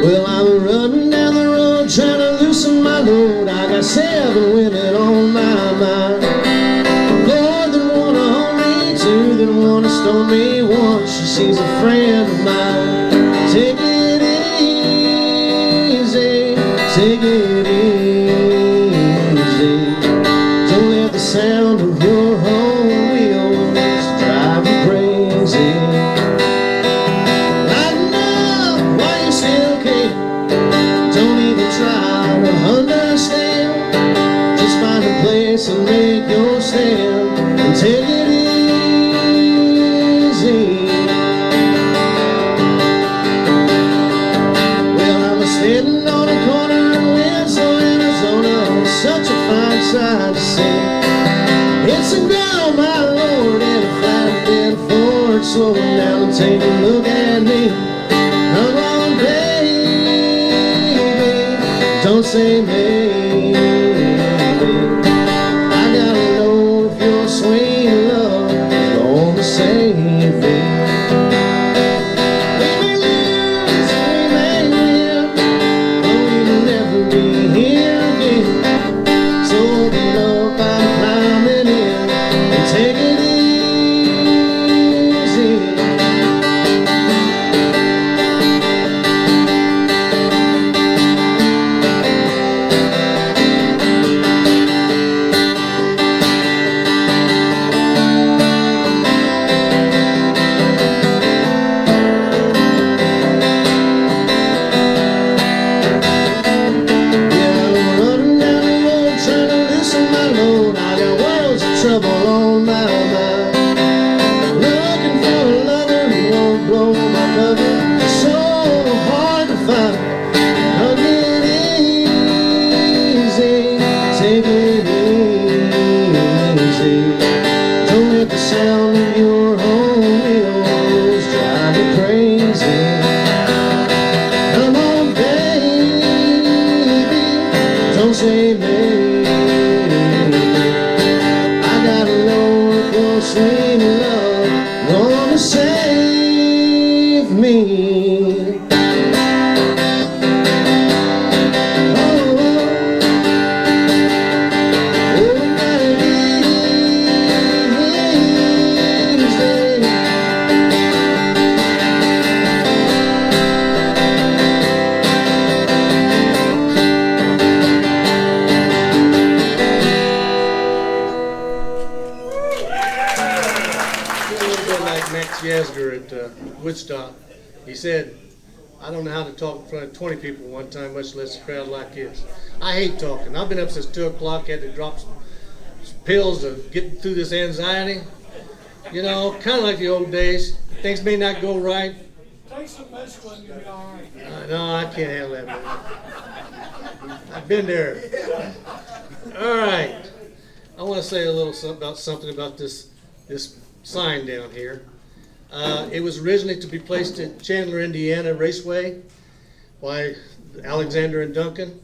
Well, I'm running down the road trying to loosen my load. I got 7 women on my mind. 4 that wanna hold me, 2 that wanna stone me, 1 she's a friend of mine. Take it easy, take it easy. Don't let the sound of your home wheels drive you crazy. Lighten up while you still can. Don't even try to understand. Just find a place and make your stand and take it easy. Well, I'm standing on a corner in Winslow, Arizona. Such a fine sight to see. It's a girl, my lord, in a flatbed Ford, slowing down and taking a look at me. Come on, baby, don't say maybe. I gotta know if your sweet love is gonna save me. We may lose, we may win, but we will never be here again. So open up, I'm climbing in, and take it easy. Trouble on my mind. Looking for a lover who won't blow my cover. So hard to find. Hug it easy, take it easy. Don't let the sound of your home wheels drive you crazy. Come on, baby, don't say maybe. Sweet love gonna save me. Yasgur at Woodstock. He said, I don't know how to talk in front of 20 people one time, much less a crowd like this. I hate talking. I've been up since 2 o'clock, had to drop some pills to get through this anxiety. You know, kind of like the old days. Things may not go right. Take some mescaline, you'll be all right. No, I can't handle that, man. I've been there. All right. I want to say a little something about this sign down here. It was originally to be placed at Chandler, Indiana Raceway by Alexander and Duncan.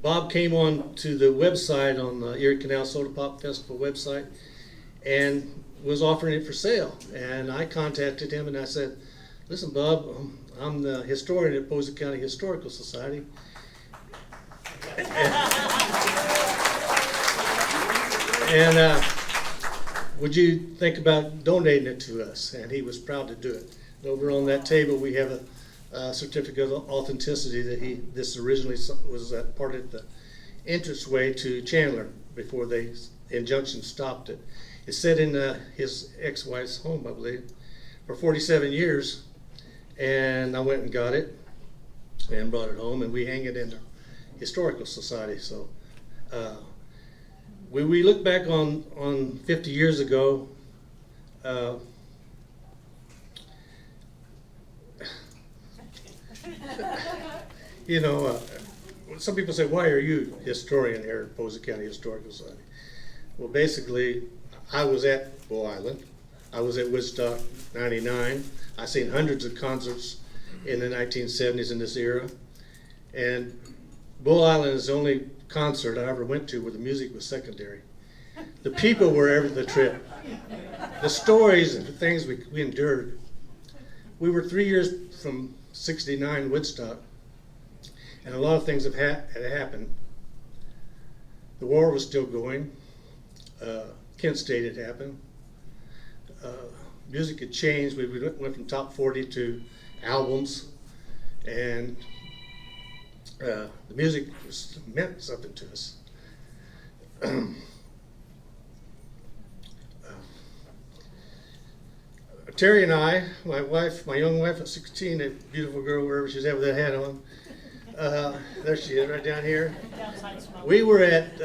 Bob came on to the website on the Erie Canal Soda Pop Festival website and was offering it for sale. And I contacted him and I said, listen, Bob, I'm the historian at Posey County Historical Society. And would you think about donating it to us? And he was proud to do it. And over on that table we have a certificate of authenticity that this originally was part of the entranceway to Chandler before the injunction stopped it. It sat in his ex-wife's home, I believe, for 47 years. And I went and got it and brought it home, and we hang it in the Historical Society. So we look back on 50 years ago, you know, some people say, why are you historian here at Posey County Historical Society? Well, basically, I was at Bull Island. I was at Woodstock 99. I seen hundreds of concerts in the 1970s in this era. And Bull Island is the only concert I ever went to where the music was secondary. The people were every the trip. The stories and the things we endured. We were 3 years from '69 Woodstock, and a lot of things had happened. The war was still going. Kent State had happened. Music had changed. We went from top 40 to albums, and the music meant something to us. Terry and I, my wife, my young wife at 16, a beautiful girl wherever she's at with that hat on, there she is right down here. We were at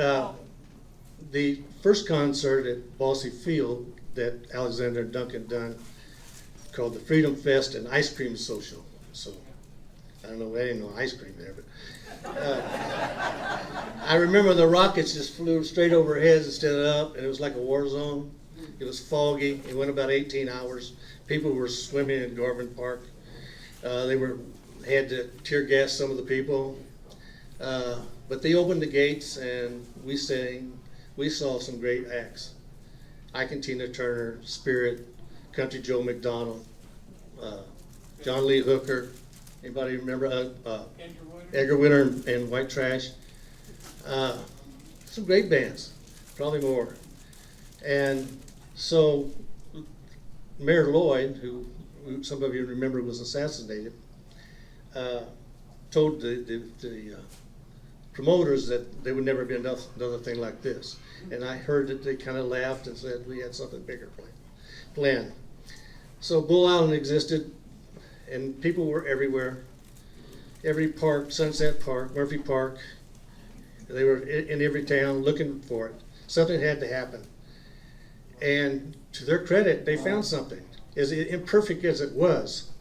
the first concert at Posey Field that Alexander and Duncan Dunn called the Freedom Fest and Ice Cream Social. So I don't know, I didn't know ice cream there, but I remember the rockets just flew straight over our heads instead of up, and it was like a war zone. It was foggy. It went about 18 hours. People were swimming in Garvin Park. They had to tear gas some of the people, but they opened the gates and we sang. We saw some great acts. Ike and Tina Turner, Spirit, Country Joe McDonald, John Lee Hooker. Anybody remember Edgar Winter and White Trash? Some great bands, probably more. And so Mayor Lloyd, who some of you remember was assassinated, told the promoters that there would never be another thing like this. And I heard that they kind of laughed and said we had something bigger planned. So Bull Island existed, and people were everywhere. Every park, Sunset Park, Murphy Park, they were in every town looking for it. Something had to happen. And to their credit, they found something. As imperfect as it was,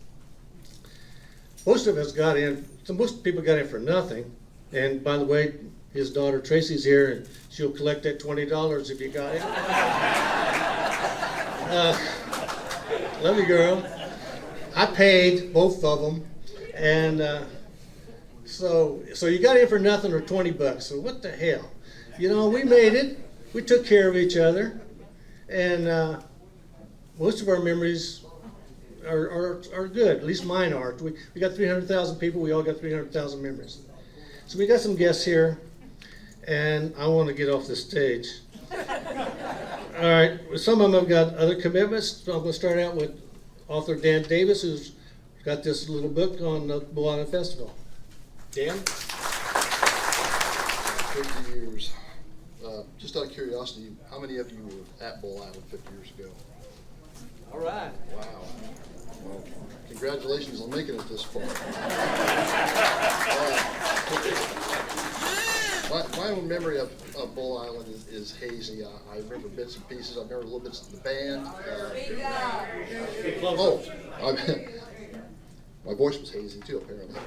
most of us got in, most people got in for nothing. And by the way, his daughter Tracy's here, and she'll collect that $20 if you got it. Love you, girl. I paid both of them, and so you got in for nothing or $20. So what the hell? You know, we made it. We took care of each other, and most of our memories are good. At least mine are. We got 300,000 people. We all got 300,000 memories. So we got some guests here, and I want to get off the stage. All right, some of them have got other commitments. So I'm going to start out with author Dan Davis, who's got this little book on the Bull Island Festival. Dan? 50 years. Just out of curiosity, how many of you were at Bull Island 50 years ago? All right. Wow. Well, congratulations on making it this far. My own memory of Bull Island is hazy. I remember bits and pieces. I remember little bits of the band. My voice was hazy too, apparently.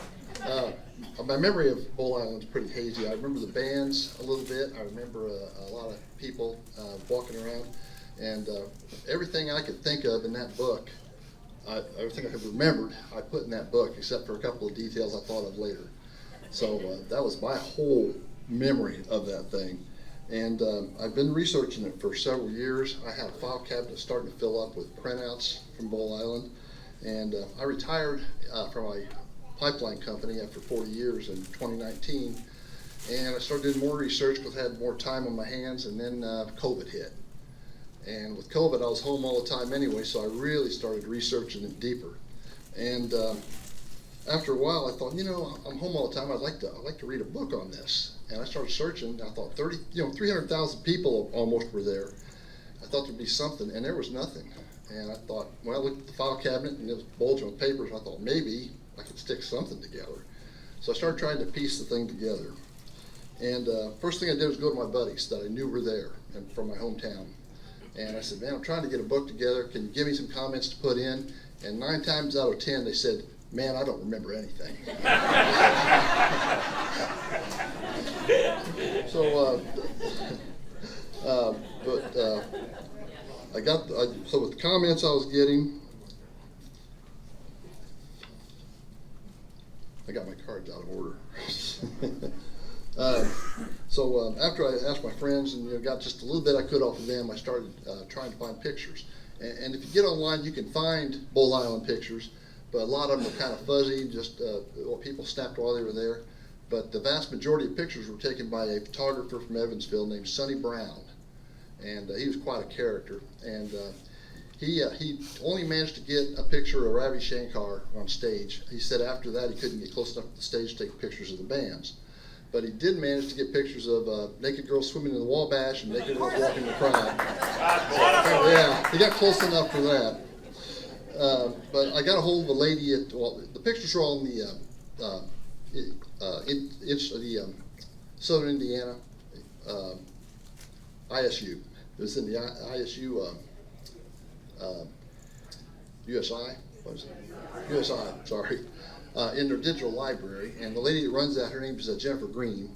My memory of Bull Island is pretty hazy. I remember the bands a little bit. I remember a lot of people walking around, and everything I could think of in that book, everything I could remember, I put in that book, except for a couple of details I thought of later. So that was my whole memory of that thing. And I've been researching it for several years. I had a file cabinet starting to fill up with printouts from Bull Island. And I retired from my pipeline company after 40 years in 2019. And I started doing more research because I had more time on my hands, and then COVID hit. And with COVID, I was home all the time anyway, so I really started researching it deeper. And after a while, I thought, you know, I'm home all the time. I'd like to read a book on this. And I started searching. I thought 300,000 people almost were there. I thought there'd be something, and there was nothing. And I thought, well, I looked at the file cabinet, and it was bulging with papers. And I thought maybe I could stick something together. So I started trying to piece the thing together. And first thing I did was go to my buddies that I knew were there and from my hometown. And I said, man, I'm trying to get a book together. Can you give me some comments to put in? And 9 times out of 10, they said, man, I don't remember anything. So, so with the comments I was getting, I got my cards out of order. So after I asked my friends and got just a little bit I could off of them, I started trying to find pictures. And if you get online, you can find Bull Island pictures, but a lot of them are kind of fuzzy, just what people snapped while they were there. But the vast majority of pictures were taken by a photographer from Evansville named Sonny Brown, and he was quite a character. And he only managed to get a picture of Ravi Shankar on stage. He said after that he couldn't get close enough to the stage to take pictures of the bands. But he did manage to get pictures of naked girls swimming in the Wabash and naked girls walking in the crowd. Yeah, he got close enough for that. But I got a hold of a lady at, well, the pictures are all in the Southern Indiana ISU. It was in the ISU USI, what is it? USI, sorry. In their digital library, and the lady that runs that, her name is Jennifer Green,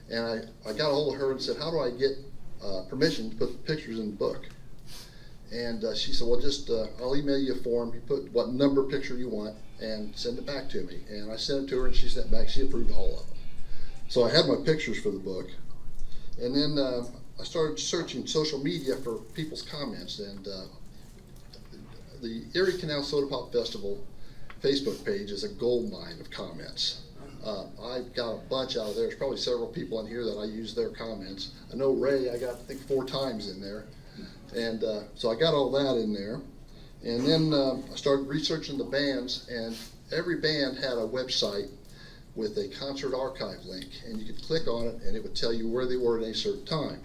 and I got a hold of her and said, how do I get permission to put the pictures in the book? And she said, well, just I'll email you a form, you put what number picture you want, and send it back to me. And I sent it to her, and she sent back, she approved all of them. So I had my pictures for the book, and then I started searching social media for people's comments, and the Erie Canal Soda Pop Festival Facebook page is a gold mine of comments. I've got a bunch out of there. There's probably several people in here that I use their comments. I know Ray, I got I think 4 times in there. And so I got all that in there. And then I started researching the bands, and every band had a website with a concert archive link, and you could click on it and it would tell you where they were at any certain time.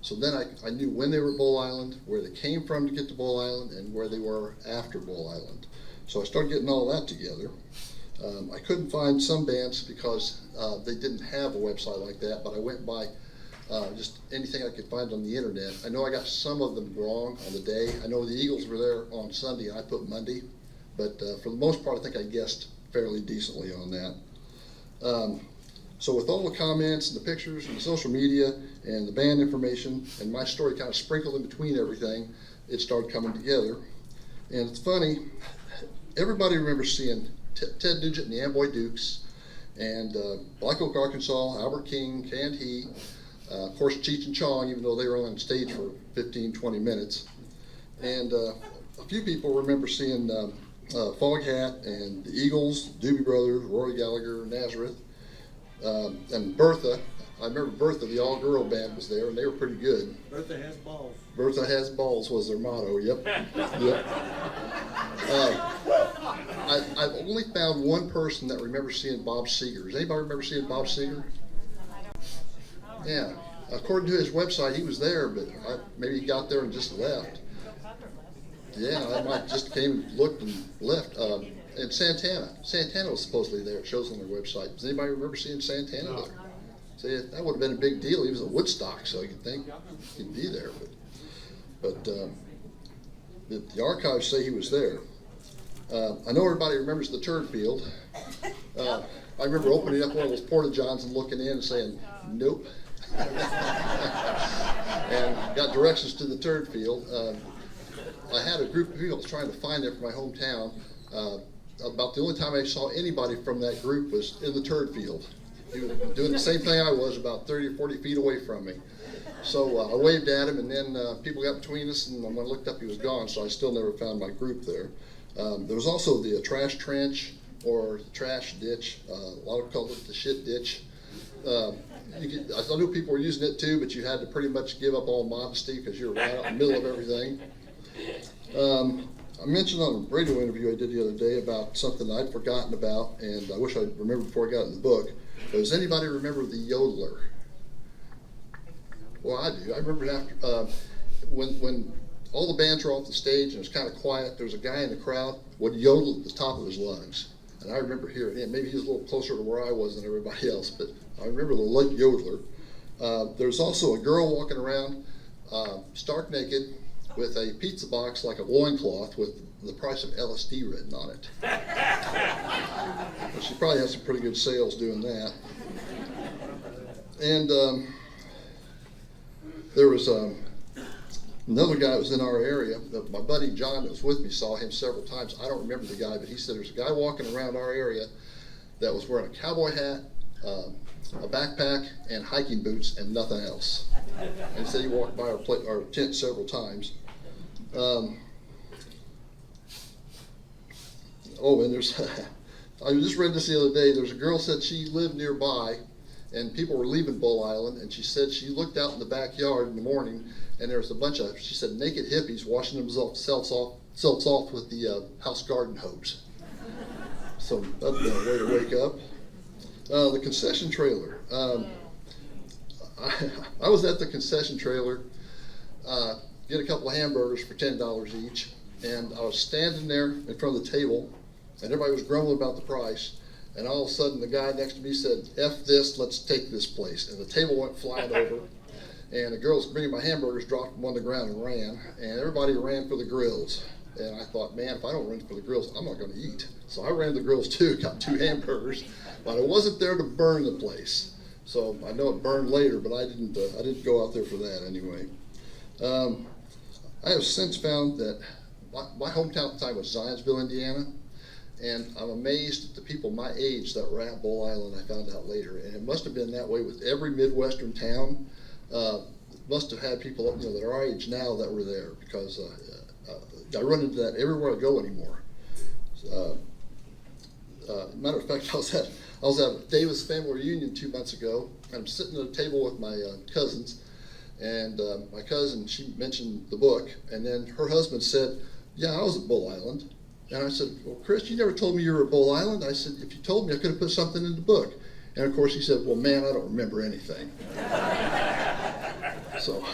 So then I knew when they were at Bull Island, where they came from to get to Bull Island, and where they were after Bull Island. So I started getting all that together. I couldn't find some bands because they didn't have a website like that, but I went by just anything I could find on the internet. I know I got some of them wrong on the day. I know the Eagles were there on Sunday and I put Monday, but for the most part I think I guessed fairly decently on that. So with all the comments and the pictures and the social media and the band information and my story kind of sprinkled in between everything, it started coming together. And it's funny, everybody remembers seeing Ted Nugent and the Amboy Dukes, and Black Oak, Arkansas, Albert King, Canned Heat, of course Cheech and Chong, even though they were on stage for 15-20 minutes. And a few people remember seeing Foghat and the Eagles, Doobie Brothers, Rory Gallagher, Nazareth, and Bertha. I remember Bertha, the all-girl band, was there, and they were pretty good. Bertha has balls. Bertha has balls was their motto. Yep. Yep. I've only found one person that remembers seeing Bob Seger. Does anybody remember seeing Bob Seger? Yeah. According to his website, he was there, but maybe he got there and just left. Yeah, I might just came, looked, and left. And Santana was supposedly there. It shows on their website. Does anybody remember seeing Santana there? See, that would have been a big deal. He was at Woodstock, so you could think he'd be there. But the archives say he was there. I know everybody remembers the turd field. I remember opening up one of those porta-johns and looking in and saying, nope. And got directions to the turd field. I had a group of people trying to find it for my hometown. About the only time I saw anybody from that group was in the turd field. He was doing the same thing I was, about 30 or 40 feet away from me. So I waved at him, and then people got between us, and when I looked up, he was gone, so I still never found my group there. There was also the trash trench, or the trash ditch. A lot of people call it the shit ditch. I knew people were using it too, but you had to pretty much give up all modesty because you were right out in the middle of everything. I mentioned on a radio interview I did the other day about something I'd forgotten about, and I wish I'd remembered before I got in the book. Does anybody remember the yodeler? Well, I do. I remember after when all the bands were off the stage and it was kind of quiet, there was a guy in the crowd would yodel at the top of his lungs. And I remember hearing him. Maybe he was a little closer to where I was than everybody else, but I remember the late yodeler. There's also a girl walking around stark naked with a pizza box like a loincloth with the price of LSD written on it. Well, she probably has some pretty good sales doing that. And there was another guy that was in our area. My buddy John that was with me saw him several times. I don't remember the guy, but he said there's a guy walking around our area that was wearing a cowboy hat, a backpack, and hiking boots, and nothing else. And he said he walked by our tent several times. And there's, I just read this the other day. There's a girl said she lived nearby, and people were leaving Bull Island, and she said she looked out in the backyard in the morning, and there was a bunch of, she said, naked hippies washing themselves off with the house garden hose. So that'd be a way to wake up. The concession trailer. I was at the concession trailer, get a couple of hamburgers for $10 each, and I was standing there in front of the table, and everybody was grumbling about the price, and all of a sudden the guy next to me said, "F this, let's take this place," and the table went flying over, and the girls bringing my hamburgers dropped them on the ground and ran, and everybody ran for the grills. And I thought, man, if I don't run for the grills, I'm not going to eat. So I ran the grills too, got 2 hamburgers, but I wasn't there to burn the place. So I know it burned later, but I didn't go out there for that anyway. I have since found that my hometown at the time was Zionsville, Indiana, and I'm amazed at the people my age that were at Bull Island. I found out later, and it must have been that way with every Midwestern town. Must have had people, that are our age now that were there, because I run into that everywhere I go anymore. Matter of fact, I was at Davis family reunion 2 months ago, and I'm sitting at a table with my cousins, and my cousin, she mentioned the book, and then her husband said, "Yeah, I was at Bull Island." And I said, "Well, Chris, you never told me you were at Bull Island." I said, "If you told me, I could have put something in the book." And of course he said, "Well, man, I don't remember anything." So,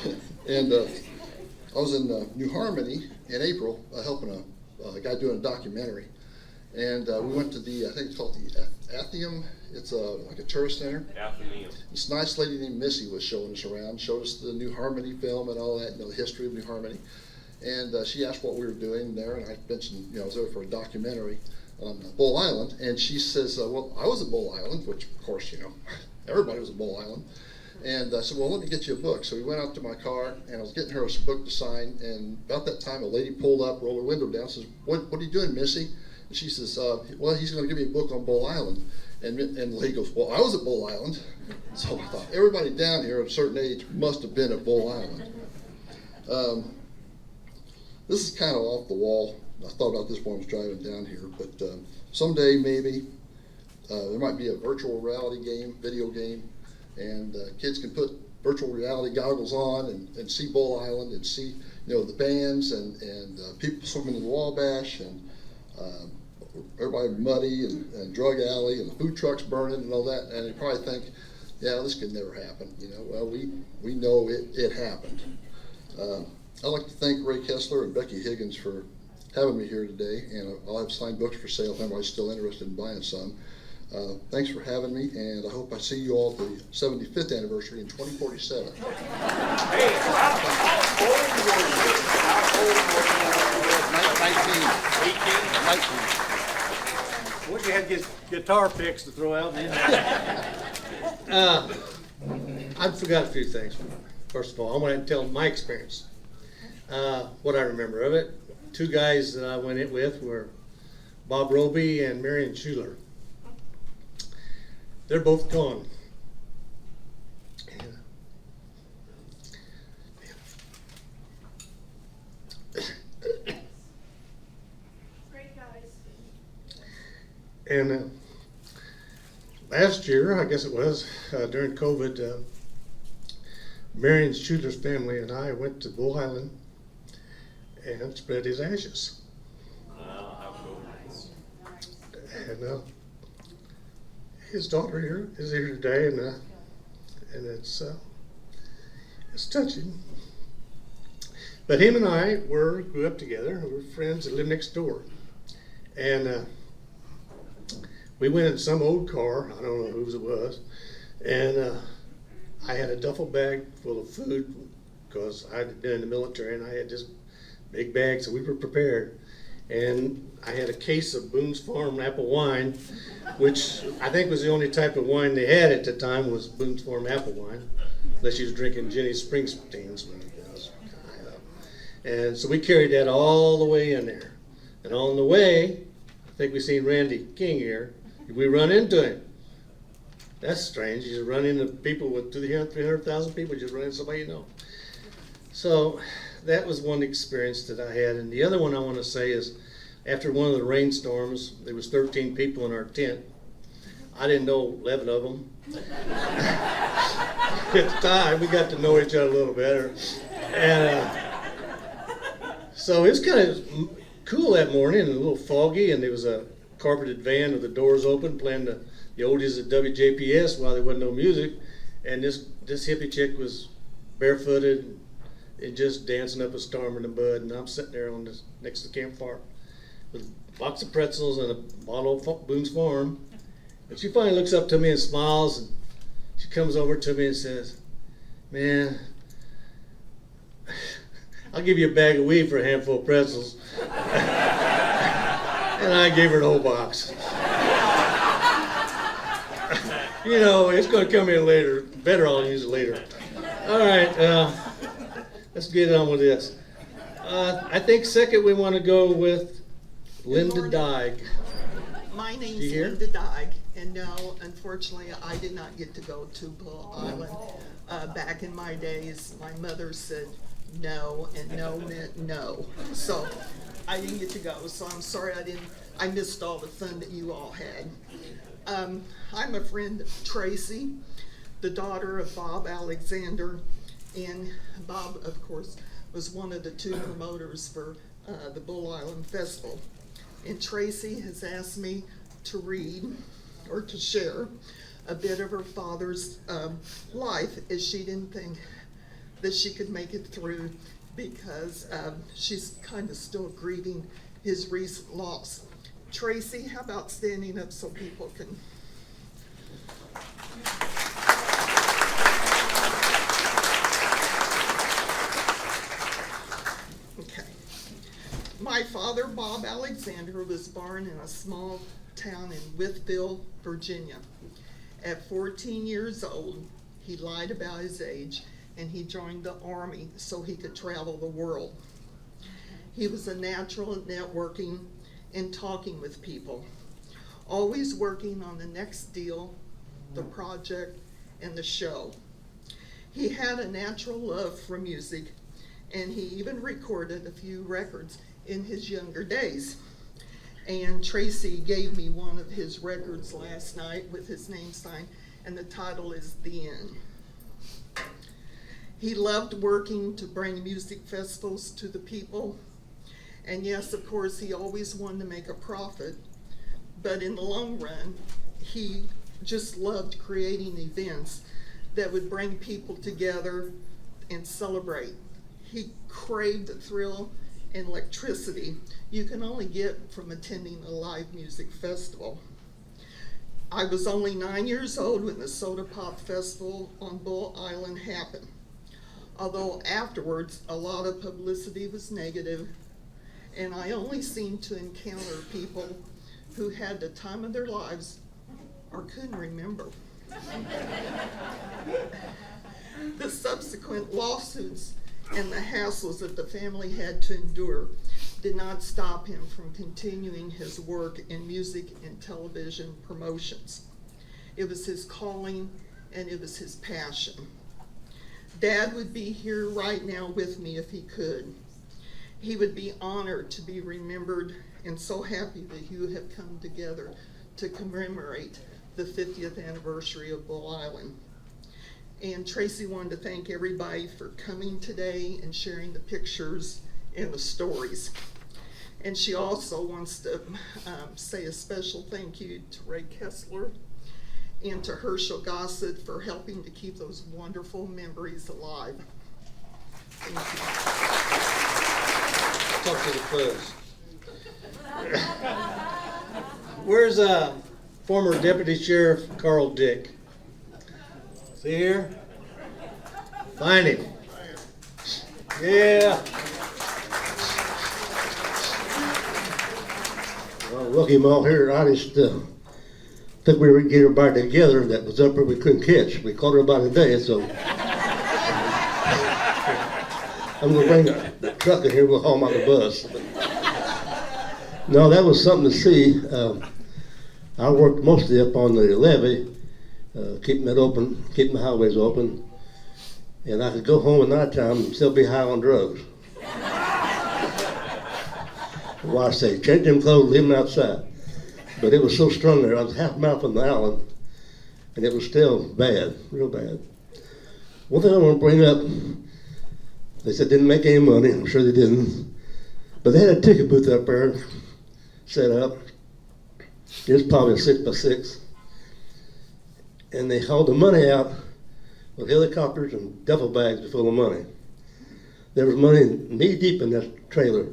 and I was in New Harmony in April, helping a guy doing a documentary. And we went to the, I think it's called the Atheum. It's like a tourist center. Athenaeum. This nice lady named Missy was showing us around, showed us the New Harmony film and all that, the history of New Harmony. And she asked what we were doing there, and I mentioned, I was there for a documentary on Bull Island. And she says, "Well, I was at Bull Island," which of course, everybody was at Bull Island. And I said, "Well, let me get you a book." So we went out to my car, and I was getting her a book to sign. And about that time, a lady pulled up, rolled her window down, says, What are you doing, Missy?" And she says, "Well, he's going to give me a book on Bull Island." And the lady goes, "Well, I was at Bull Island." So I thought, everybody down here at a certain age must have been at Bull Island. This is kind of off the wall. I thought about this when I was driving down here, but someday maybe there might be a virtual reality game, video game, and kids can put virtual reality goggles on and see Bull Island and see, the bands and people swimming in the Wabash and everybody muddy and drug alley and the food trucks burning and all that, and they probably think, yeah, this could never happen. Well, we know it happened. I'd like to thank Ray Kessler and Becky Higgins for having me here today, and I'll have signed books for sale if anybody's still interested in buying some. Thanks for having me, and I hope I see you all at the 75th anniversary in 2047. Hey, how old were you? How old were you? 19. What, you had guitar picks to throw out? I forgot a few things. First of all, I want to tell my experience. What I remember of it. 2 guys that I went in with were Bob Roby and Marion Schuler. They're both gone. Great guys. And last year, I guess it was, during COVID, Marion Schuler's family and I went to Bull Island and spread his ashes. Wow, how cool. And his daughter is here today, and it's touching. But him and I grew up together. We were friends and lived next door. And we went in some old car, I don't know whose it was, and I had a duffel bag full of food because I'd been in the military and I had this big bag, so we were prepared. And I had a case of Boone's Farm apple wine, which I think was the only type of wine they had at the time was Boone's Farm apple wine, unless you was drinking Jenny Springsteen's when it was high up. And so we carried that all the way in there. And on the way, I think we seen Randy King here. We run into him. That's strange. You just run into people with 300,000 people, just run into somebody you know. So that was one experience that I had. And the other one I want to say is after one of the rainstorms, there was 13 people in our tent. I didn't know 11 of them. At the time, we got to know each other a little better. And so it was kind of cool that morning and a little foggy, and there was a carpeted van with the doors open playing the oldies at WJPS while there wasn't no music. And this hippie chick was barefooted and just dancing up a storm in the mud, and I'm sitting there next to the campfire with a box of pretzels and a bottle of Boone's Farm. And she finally looks up to me and smiles, and she comes over to me and says, "Man, I'll give you a bag of weed for a handful of pretzels." And I gave her the whole box. You know, it's going to come in later. Better I'll use it later. All right, let's get on with this. I think second we want to go with Linda Dyke. My name's Do you hear? Linda Dyke, and no, unfortunately, I did not get to go to Bull Island. Back in my days, my mother said no, and no meant no. So I didn't get to go, so I'm sorry I missed all the fun that you all had. I'm a friend of Tracy, the daughter of Bob Alexander, and Bob, of course, was one of the two promoters for the Bull Island Festival. And Tracy has asked me to read or to share a bit of her father's life, as she didn't think that she could make it through because she's kind of still grieving his recent loss. Tracy, how about standing up so people can... Okay. My father, Bob Alexander, was born in a small town in Wytheville, Virginia. At 14 years old, he lied about his age and he joined the Army so he could travel the world. He was a natural at networking and talking with people, always working on the next deal, the project, and the show. He had a natural love for music, and he even recorded a few records in his younger days. And Tracy gave me one of his records last night with his name signed, and the title is The End. He loved working to bring music festivals to the people. And yes, of course, he always wanted to make a profit, but in the long run, he just loved creating events that would bring people together and celebrate. He craved the thrill and electricity you can only get from attending a live music festival. I was only 9 years old when the Soda Pop Festival on Bull Island happened. Although afterwards, a lot of publicity was negative, and I only seemed to encounter people who had the time of their lives or couldn't remember. The subsequent lawsuits and the hassles that the family had to endure did not stop him from continuing his work in music and television promotions. It was his calling and it was his passion. Dad would be here right now with me if he could. He would be honored to be remembered and so happy that you have come together to commemorate the 50th anniversary of Bull Island. And Tracy wanted to thank everybody for coming today and sharing the pictures and the stories. And she also wants to say a special thank you to Ray Kessler and to Herschel Gossett for helping to keep those wonderful memories alive. Thank you. Talk to the fuzz. Where's former Deputy Sheriff Carl Dick? Is he here? Find him. Yeah. Well, look him all here. I just think we were get everybody together that was up there we couldn't catch. We caught everybody today, so I'm gonna bring the truck in here. We'll haul him on the bus. No, that was something to see. I worked mostly up on the levee, keeping it open, keeping the highways open. And I could go home at nighttime and still be high on drugs. Well, I say, change them clothes, leave them outside. But it was so strong there, I was half a mile from the island, and it was still bad, real bad. One thing I want to bring up, they said didn't make any money, I'm sure they didn't, but they had a ticket booth up there set up. It was probably a 6x6. And they hauled the money out with helicopters and duffel bags full of money. There was money knee deep in that trailer.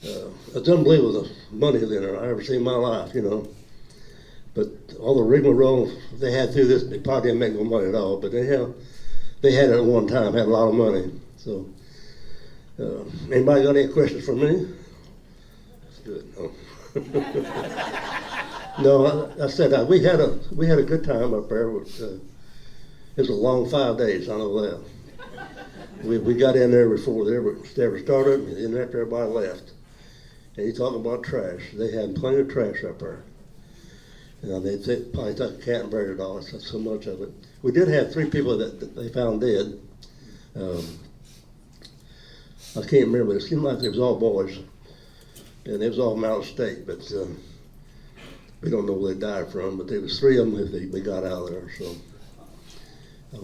It's unbelievable the money in there I ever seen in my life, you know. But all the rigmarole they had through this, they probably didn't make no money at all, but they had it at one time, had a lot of money. So, anybody got any questions for me? That's good. No, no, I said we had a good time up there. It was a long 5 days, I know that. We got in there before they ever started, and after everybody left. And you talking about trash. They had plenty of trash up there. You know, they probably took a cat and buried it all. That's so much of it. We did have 3 people that they found dead. I can't remember. It seemed like it was all boys, and it was all from out of state. But we don't know where they died from. But there was 3 of them that we got out of there. So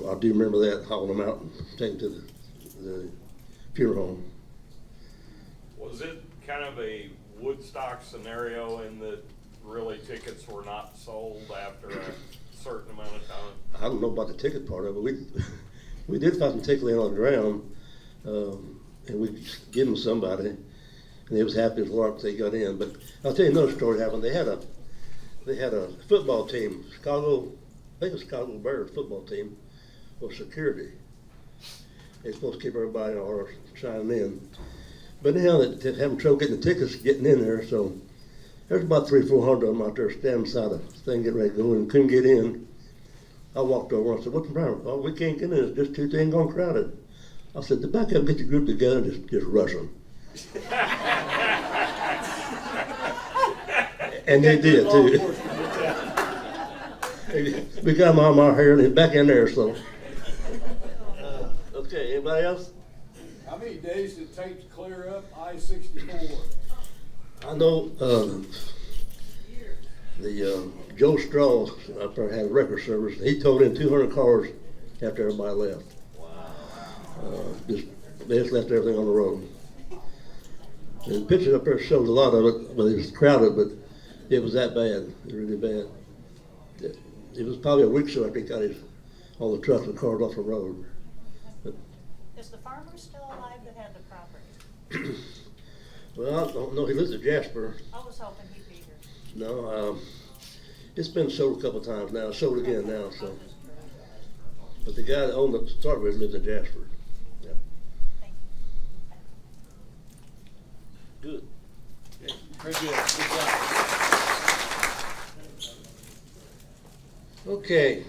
I do remember that, hauling them out and taking them to the funeral home. Was it kind of a Woodstock scenario in that really tickets were not sold after a certain amount of time? I don't know about the ticket part of it. We did find some tickets laying on the ground, and we give them somebody, and they was happy as lark they got in. But I'll tell you another story happened. They had a football team, I think it was Chicago Bears football team, was security. They're supposed to keep everybody all shining in. But anyhow, they're having trouble getting the tickets, getting in there, so there's about 300-400 of them out there standing beside the thing, getting ready to go in, and couldn't get in. I walked over and I said, "What's the problem?" "Oh, we can't get in, it's just too dang on crowded." I said, "Back up and get your group together and just rush them." And they did too. We got them on our hair and they're back in there, so. Okay, anybody else? How many days did it take to clear up I-64? I know the Joe Straw up there had a record service. He towed in 200 cars after everybody left. Wow. They just left everything on the road. And the pictures up there showed a lot of it, but it was crowded, but it was that bad, really bad. It was probably a week or so after he got all the trucks and cars off the road. Is the farmer still alive that had the property? Well, I don't know. He lives in Jasper. I was hoping he'd be here. No, it's been sold a couple of times now. Sold again now. So, but the guy that owned the start with lives in Jasper. Yeah. Thank you. Good. Okay, very good. Good job. Okay.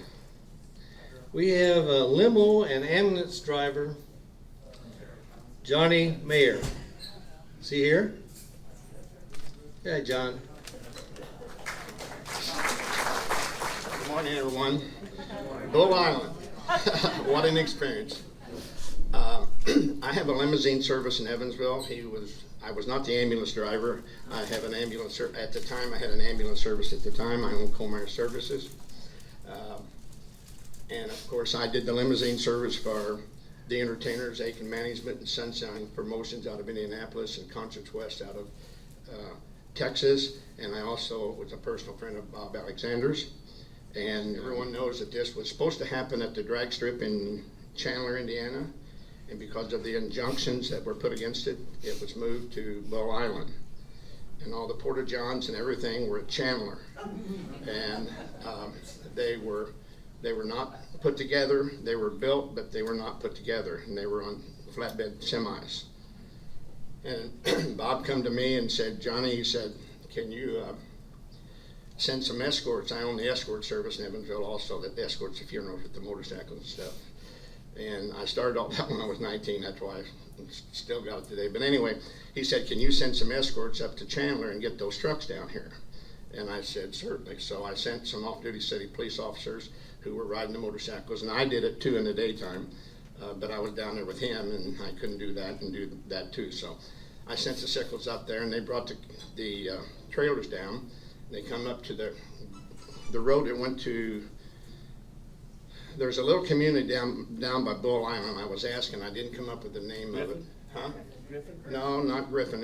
We have a limo and ambulance driver, Johnny Mayer. Is he here? Yeah, John. Good morning, everyone. Bull Island. What an experience. I have a limousine service in Evansville. I was not the ambulance driver. I have an ambulance at the time. I had an ambulance service at the time. I owned Comeyer Services. And of course, I did the limousine service for the entertainers, Aiken Management and Sunshine Promotions out of Indianapolis and Concerts West out of Texas. And I also was a personal friend of Bob Alexander's. And everyone knows that this was supposed to happen at the drag strip in Chandler, Indiana. And because of the injunctions that were put against it, it was moved to Bull Island. And all the Porta Johns and everything were at Chandler. And they were not put together. They were built, but they were not put together, and they were on flatbed semis. And Bob come to me and said, "Johnny," he said, "can you send some escorts?" I own the escort service in Evansville also that escorts the funerals with the motorcycles and stuff. And I started all that when I was 19. That's why I still got it today. But anyway, he said, "Can you send some escorts up to Chandler and get those trucks down here?" And I said, "Certainly." So I sent some off-duty city police officers who were riding the motorcycles, and I did it too in the daytime, but I was down there with him, and I couldn't do that and do that too. So I sent the sickles up there, and they brought the trailers down. They come up to the road that went to. There's a little community down by Bull Island. I was asking, I didn't come up with the name of it. Huh? No, not Griffin.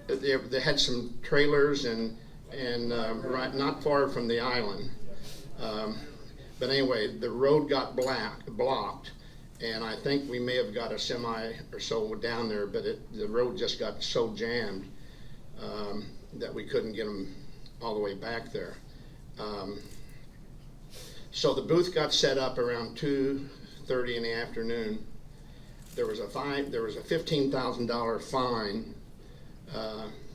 They had some trailers and right not far from the island. But anyway, the road got blocked, and I think we may have got a semi or so down there, but the road just got so jammed that we couldn't get them all the way back there. So the booth got set up around 2:30 in the afternoon. There was a fine. There was a $15,000 fine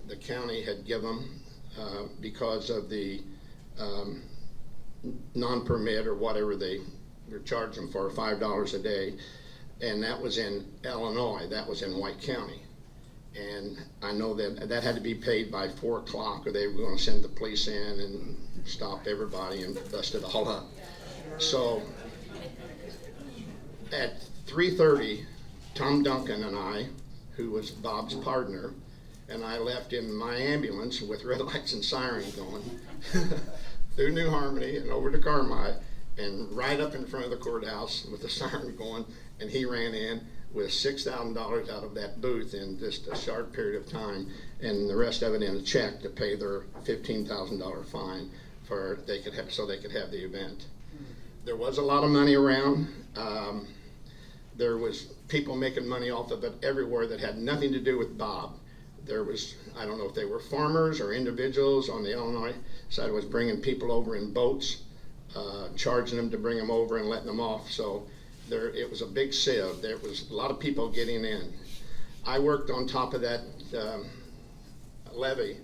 the county had given because of the non-permit or whatever they were charging for, $5 a day, and that was in Illinois. That was in White County, and I know that had to be paid by 4 o'clock, or they were going to send the police in and stop everybody and bust it all up. So at 3:30, Tom Duncan and I, who was Bob's partner, and I left in my ambulance with red lights and sirens going through New Harmony and over to Carmi and right up in front of the courthouse with the siren going, and he ran in with $6,000 out of that booth in just a short period of time, and the rest of it in a check to pay their $15,000 fine so they could have the event. There was a lot of money around. There was people making money off of it everywhere that had nothing to do with Bob. There was, I don't know if they were farmers or individuals on the Illinois side, was bringing people over in boats, charging them to bring them over and letting them off. So it was a big sieve. There was a lot of people getting in. I worked on top of that levee,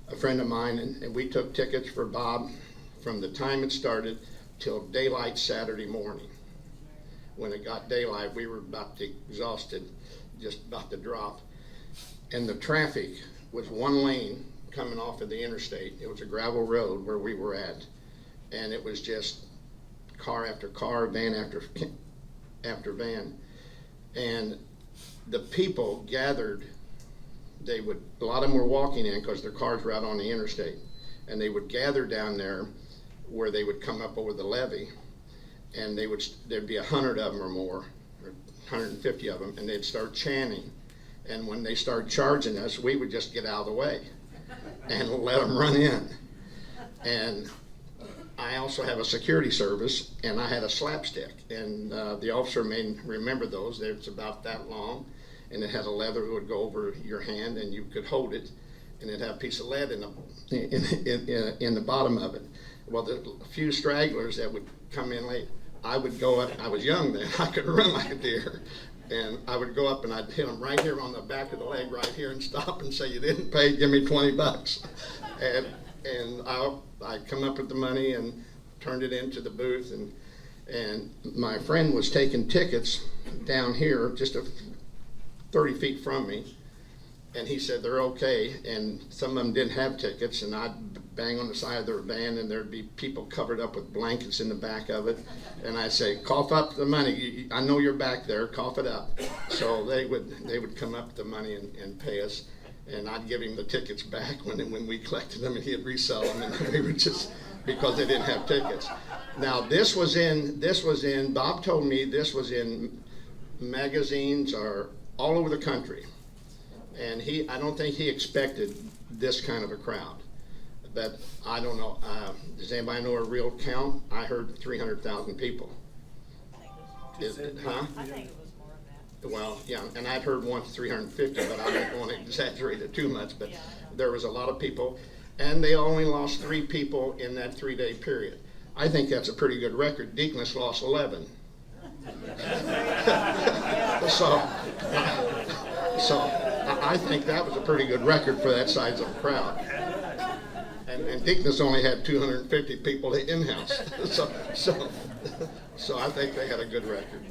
a friend of mine, and we took tickets for Bob from the time it started till daylight Saturday morning. When it got daylight, we were about exhausted, just about to drop. And the traffic was one lane coming off of the interstate. It was a gravel road where we were at. And it was just car after car, van after van. And the people gathered, a lot of them were walking in because their cars were out on the interstate. And they would gather down there where they would come up over the levee, and there'd be 100 of them or more, or 150 of them, and they'd start chanting. And when they started charging us, we would just get out of the way and let them run in. And I also have a security service, and I had a slapstick, and the officer may remember those. It's about that long, and it had a leather that would go over your hand, and you could hold it, and it had a piece of lead in the bottom of it. Well, the few stragglers that would come in late, I would go up. I was young then. I could run like a deer. And I would go up and I'd hit them right here on the back of the leg right here and stop and say, "You didn't pay, give me $20. And I'd come up with the money and turned it into the booth. And my friend was taking tickets down here, just 30 feet from me. And he said they're okay, and some of them didn't have tickets, and I'd bang on the side of their van, and there'd be people covered up with blankets in the back of it, and I'd say, "Cough up the money. I know you're back there. Cough it up." So they would come up with the money and pay us, and I'd give him the tickets back when we collected them, and he'd resell them, and we would just because they didn't have tickets. Now this was in. Bob told me this was in magazines or all over the country. And I don't think he expected this kind of a crowd. But I don't know, does anybody know a real count? I heard 300,000 people. Huh? I think it was more than that. Well, yeah, and I'd heard once 350, but I don't want to exaggerate it too much. But Yeah. there was a lot of people, and they only lost 3 people in that 3-day period. I think that's a pretty good record. Deaconess lost 11. So I think that was a pretty good record for that size of a crowd. And Deaconess only had 250 people in-house. So I think they had a good record.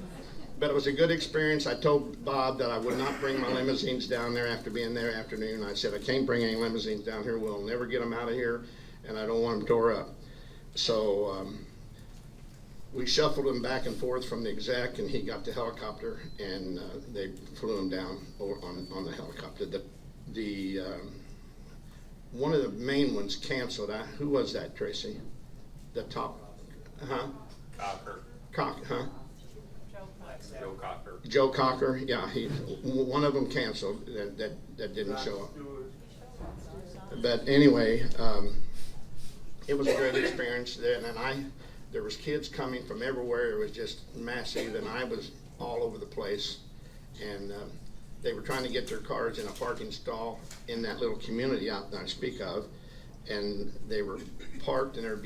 But it was a good experience. I told Bob that I would not bring my limousines down there after being there afternoon. I said, "I can't bring any limousines down here. We'll never get them out of here, and I don't want them tore up." So we shuffled him back and forth from the exec, and he got the helicopter, and they flew him down on the helicopter. The one of the main ones canceled. Who was that, Tracy? The top, Cocker. Joe Cocker. Joe Cocker, yeah, one of them canceled that didn't show up. But anyway, it was a great experience there, and there was kids coming from everywhere. It was just massive, and I was all over the place. And they were trying to get their cars in a parking stall in that little community out that I speak of, and they were parked, and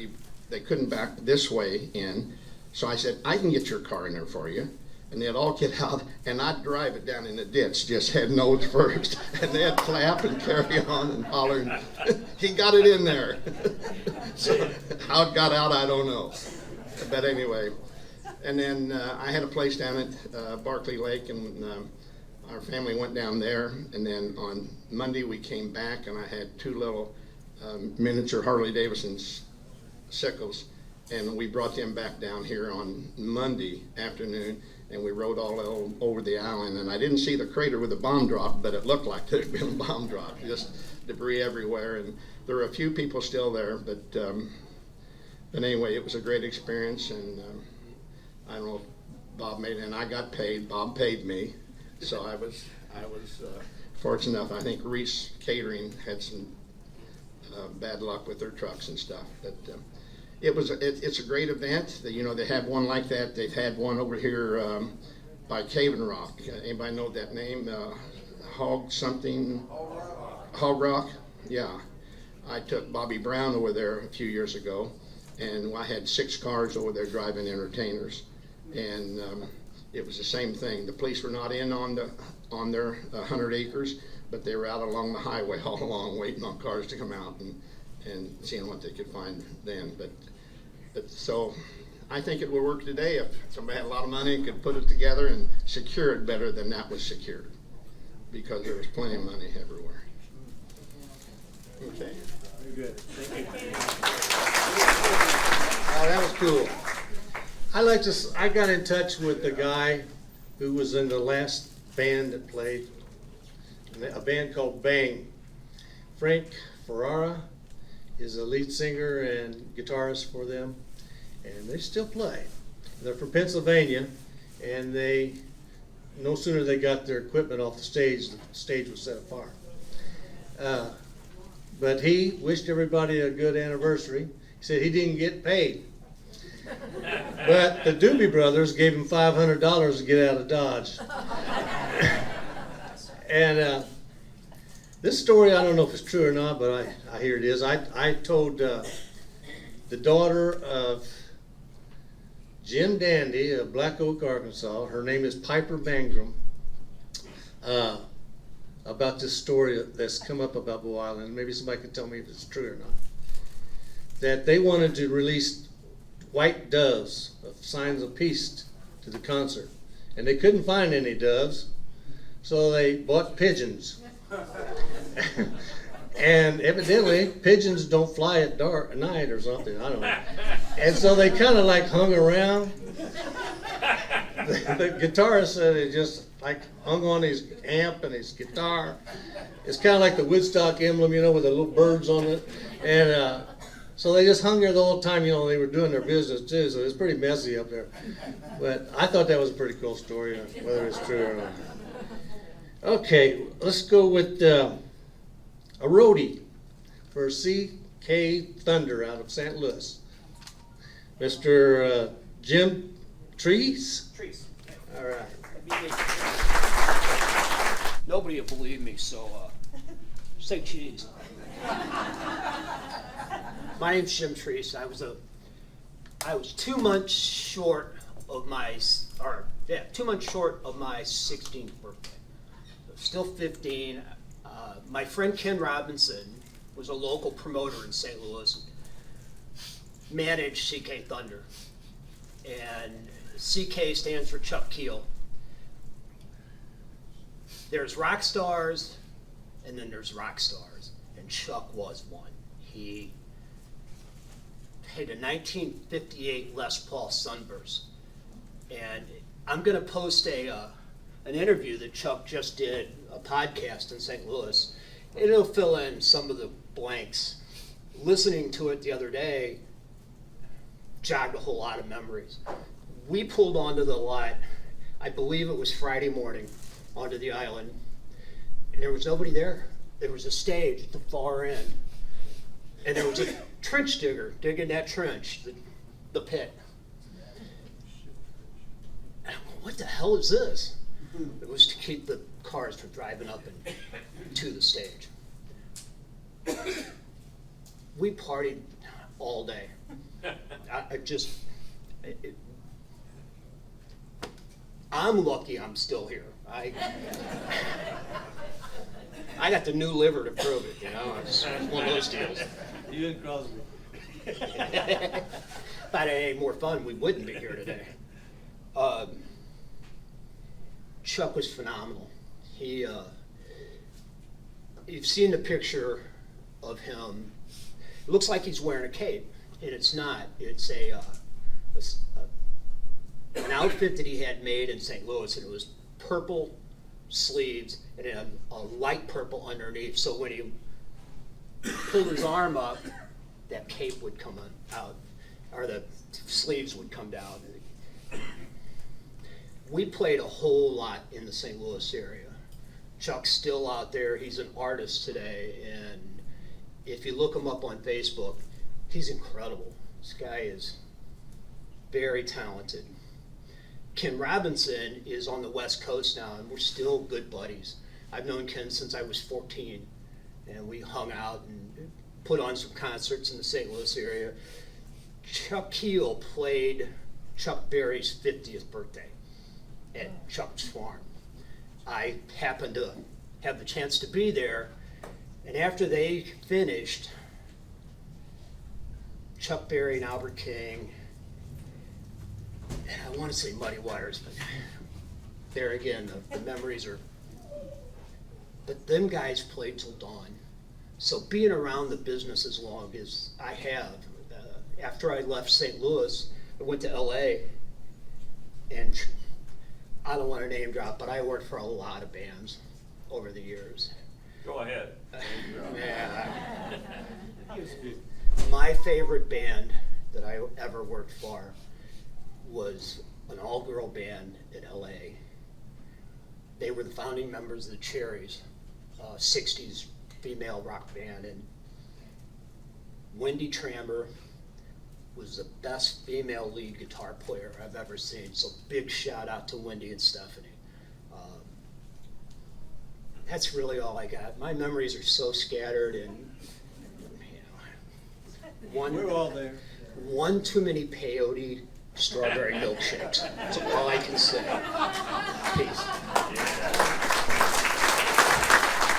they couldn't back this way in. So I said, I can get your car in there for you. And they'd all get out, and I'd drive it down in the ditch, just head nose first. And they'd clap and carry on and holler. And he got it in there. So how it got out, I don't know. But anyway, and then I had a place down at Barkley Lake, and our family went down there. And then on Monday we came back, and I had two little miniature Harley-Davidson sickles, and we brought them back down here on Monday afternoon. And we rode all over the island, and I didn't see the crater with the bomb drop, but it looked like there had been a bomb drop, just debris everywhere. And there were a few people still there, but anyway, it was a great experience. And I don't know if Bob made it, and I got paid. Bob paid me, so I was fortunate enough. I think Reese Catering had some bad luck with their trucks and stuff, but. It's a great event. You know, they have one like that. They've had one over here by Cave and Rock. Anybody know that name? Hog something? Hog Rock? Yeah. I took Bobby Brown over there a few years ago, and I had 6 cars over there driving entertainers, and it was the same thing. The police were not in on their 100 acres, but they were out along the highway all along waiting on cars to come out and seeing what they could find then. But so I think it would work today if somebody had a lot of money and could put it together and secure it better than that was secured, because there was plenty of money everywhere. Okay. Very good. Thank you. Oh, that was cool. I got in touch with the guy who was in the last band that played, a band called Bang. Frank Ferrara is a lead singer and guitarist for them, and they still play. They're from Pennsylvania, and no sooner they got their equipment off the stage was set afire. But he wished everybody a good anniversary. He said he didn't get paid. But the Doobie Brothers gave him $500 to get out of Dodge. And this story, I don't know if it's true or not, but I hear it is. I told the daughter of Jim Dandy of Black Oak, Arkansas, her name is Piper Bangram, about this story that's come up about Bow Island. Maybe somebody can tell me if it's true or not. That they wanted to release white doves of signs of peace to the concert, and they couldn't find any doves, so they bought pigeons. And evidently pigeons don't fly at night or something, I don't know. And so they kind of like hung around. The guitarist said it just like hung on his amp and his guitar. It's kind of like the Woodstock emblem, you know, with the little birds on it. And so they just hung there the whole time, you know, they were doing their business too, so it was pretty messy up there. But I thought that was a pretty cool story, whether it's true or not. Okay, let's go with a roadie for CK Thunder out of St. Louis. Mr. Jim Treese? Trees. All right. Nobody will believe me, so say cheese. My name's Jim Treese. I was 2 months short of my 2 months short of my 16th birthday. Still 15. My friend Ken Robinson was a local promoter in St. Louis, managed CK Thunder, and CK stands for Chuck Keel. There's rock stars, and then there's rock stars, and Chuck was one. He had a 1958 Les Paul Sunburst. And I'm gonna post an interview that Chuck just did, a podcast in St. Louis. It'll fill in some of the blanks. Listening to it the other day jogged a whole lot of memories. We pulled onto the lot, I believe it was Friday morning, onto the island, and there was nobody there. There was a stage at the far end, and there was a trench digger digging that trench, the pit. And I'm going, what the hell is this? It was to keep the cars from driving up and to the stage. We partied all day. I'm lucky I'm still here. I got the new liver to prove it, you know. It's one of those deals. You and Crosby. If I had any more fun, we wouldn't be here today. Chuck was phenomenal. You've seen the picture of him. It looks like he's wearing a cape, and it's not. It's an outfit that he had made in St. Louis, and it was purple sleeves and a light purple underneath. So when he pulled his arm up, that cape would come out, or the sleeves would come down. We played a whole lot in the St. Louis area. Chuck's still out there. He's an artist today, and if you look him up on Facebook, he's incredible. This guy is very talented. Ken Robinson is on the West Coast now, and we're still good buddies. I've known Ken since I was 14, and we hung out and put on some concerts in the St. Louis area. Chuck Keel played Chuck Berry's 50th birthday at Chuck's farm. I happened to have the chance to be there, and after they finished, Chuck Berry and Albert King, and I want to say Muddy Waters, but there again, the memories are, but them guys played till dawn. So being around the business as long as I have, after I left St. Louis, I went to LA, and I don't want to name drop, but I worked for a lot of bands over the years. Go ahead. Yeah. My favorite band that I ever worked for was an all-girl band in LA. They were the founding members of the Cherries, 60s female rock band, and Wendy Tramber was the best female lead guitar player I've ever seen. So big shout out to Wendy and Stephanie. That's really all I got. My memories are so scattered, and We're all there. one too many peyote strawberry milkshakes. That's all I can say. Peace.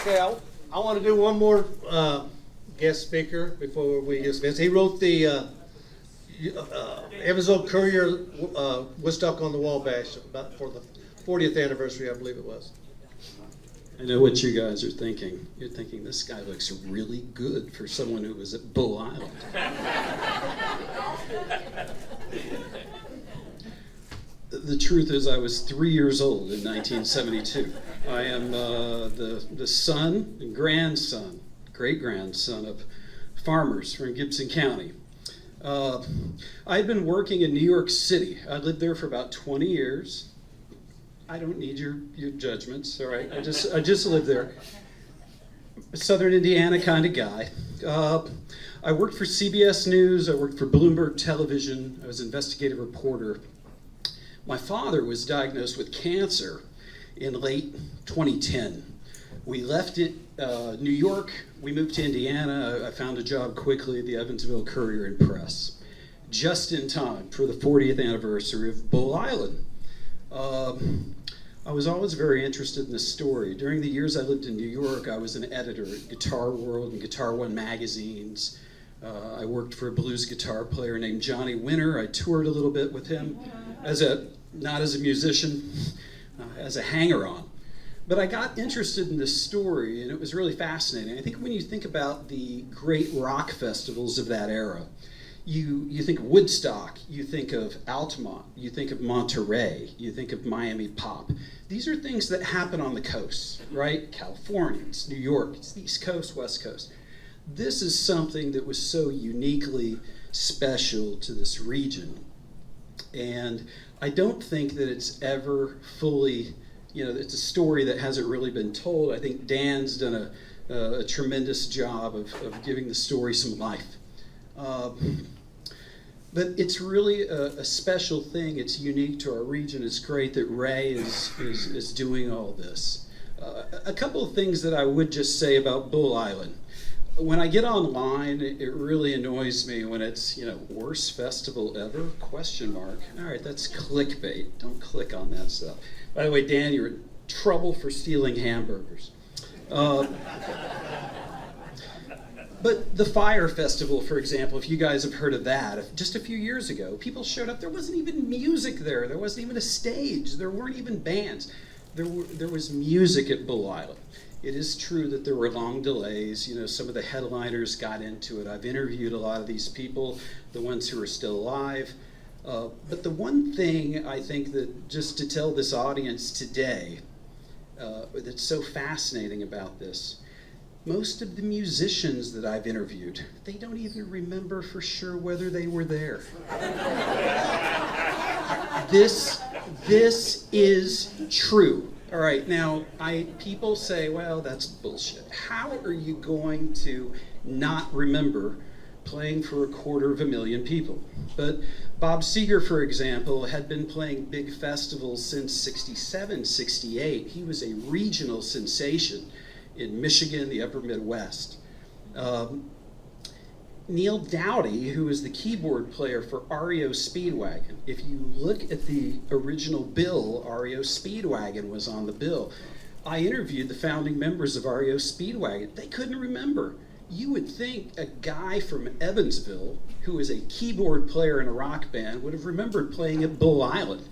Okay, I want to do one more guest speaker before we dismiss. He wrote the Evansville Courier Woodstock on the Wabash for the 40th anniversary, I believe it was. I know what you guys are thinking. You're thinking, this guy looks really good for someone who was at Bull Island. The truth is, I was 3 years old in 1972. I am the son and grandson, great-grandson of farmers from Gibson County. I'd been working in New York City. I lived there for about 20 years. I don't need your judgments, all right? I just lived there. Southern Indiana kind of guy. I worked for CBS News. I worked for Bloomberg Television. I was an investigative reporter. My father was diagnosed with cancer in late 2010. We left New York. We moved to Indiana. I found a job quickly at the Evansville Courier and Press, just in time for the 40th anniversary of Bull Island. I was always very interested in this story. During the years I lived in New York, I was an editor at Guitar World and Guitar One magazines. I worked for a blues guitar player named Johnny Winter. I toured a little bit with him, not as a musician, as a hanger-on. But I got interested in this story, and it was really fascinating. I think when you think about the great rock festivals of that era, You think of Woodstock, you think of Altamont, you think of Monterey, you think of Miami Pop. These are things that happen on the coast, right? California, it's New York, it's the East Coast, West Coast. This is something that was so uniquely special to this region. And I don't think that it's ever fully, it's a story that hasn't really been told. I think Dan's done a tremendous job of giving the story some life. But it's really a special thing. It's unique to our region. It's great that Ray is doing all this. A couple of things that I would just say about Bull Island. When I get online, it really annoys me when it's, worst festival ever, ? All right, that's clickbait. Don't click on that stuff. By the way, Dan, you're in trouble for stealing hamburgers. But the Fire Festival, for example, if you guys have heard of that, just a few years ago, people showed up. There wasn't even music there. There wasn't even a stage. There weren't even bands. There was music at Bull Island. It is true that there were long delays. Some of the headliners got into it. I've interviewed a lot of these people, the ones who are still alive. But the one thing I think that, just to tell this audience today, that's so fascinating about this, most of the musicians that I've interviewed, they don't even remember for sure whether they were there. This is true. All right, now, people say, well, that's bullshit. How are you going to not remember playing for 250,000 people? But Bob Seger, for example, had been playing big festivals since 67, 68. He was a regional sensation in Michigan, the upper Midwest. Neil Dowdy, who is the keyboard player for REO Speedwagon. If you look at the original bill, REO Speedwagon was on the bill. I interviewed the founding members of REO Speedwagon. They couldn't remember. You would think a guy from Evansville, who is a keyboard player in a rock band, would have remembered playing at Bull Island.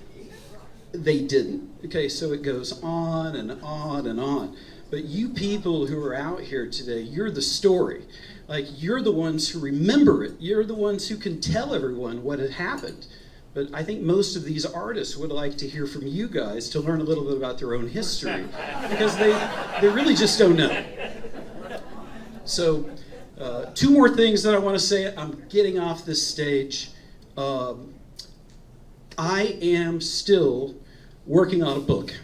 They didn't. Okay, so it goes on and on and on. But you people who are out here today, you're the story. You're the ones who remember it. You're the ones who can tell everyone what had happened. But I think most of these artists would like to hear from you guys to learn a little bit about their own history, because they really just don't know. So, two more things that I want to say. I'm getting off this stage. I am still working on a book,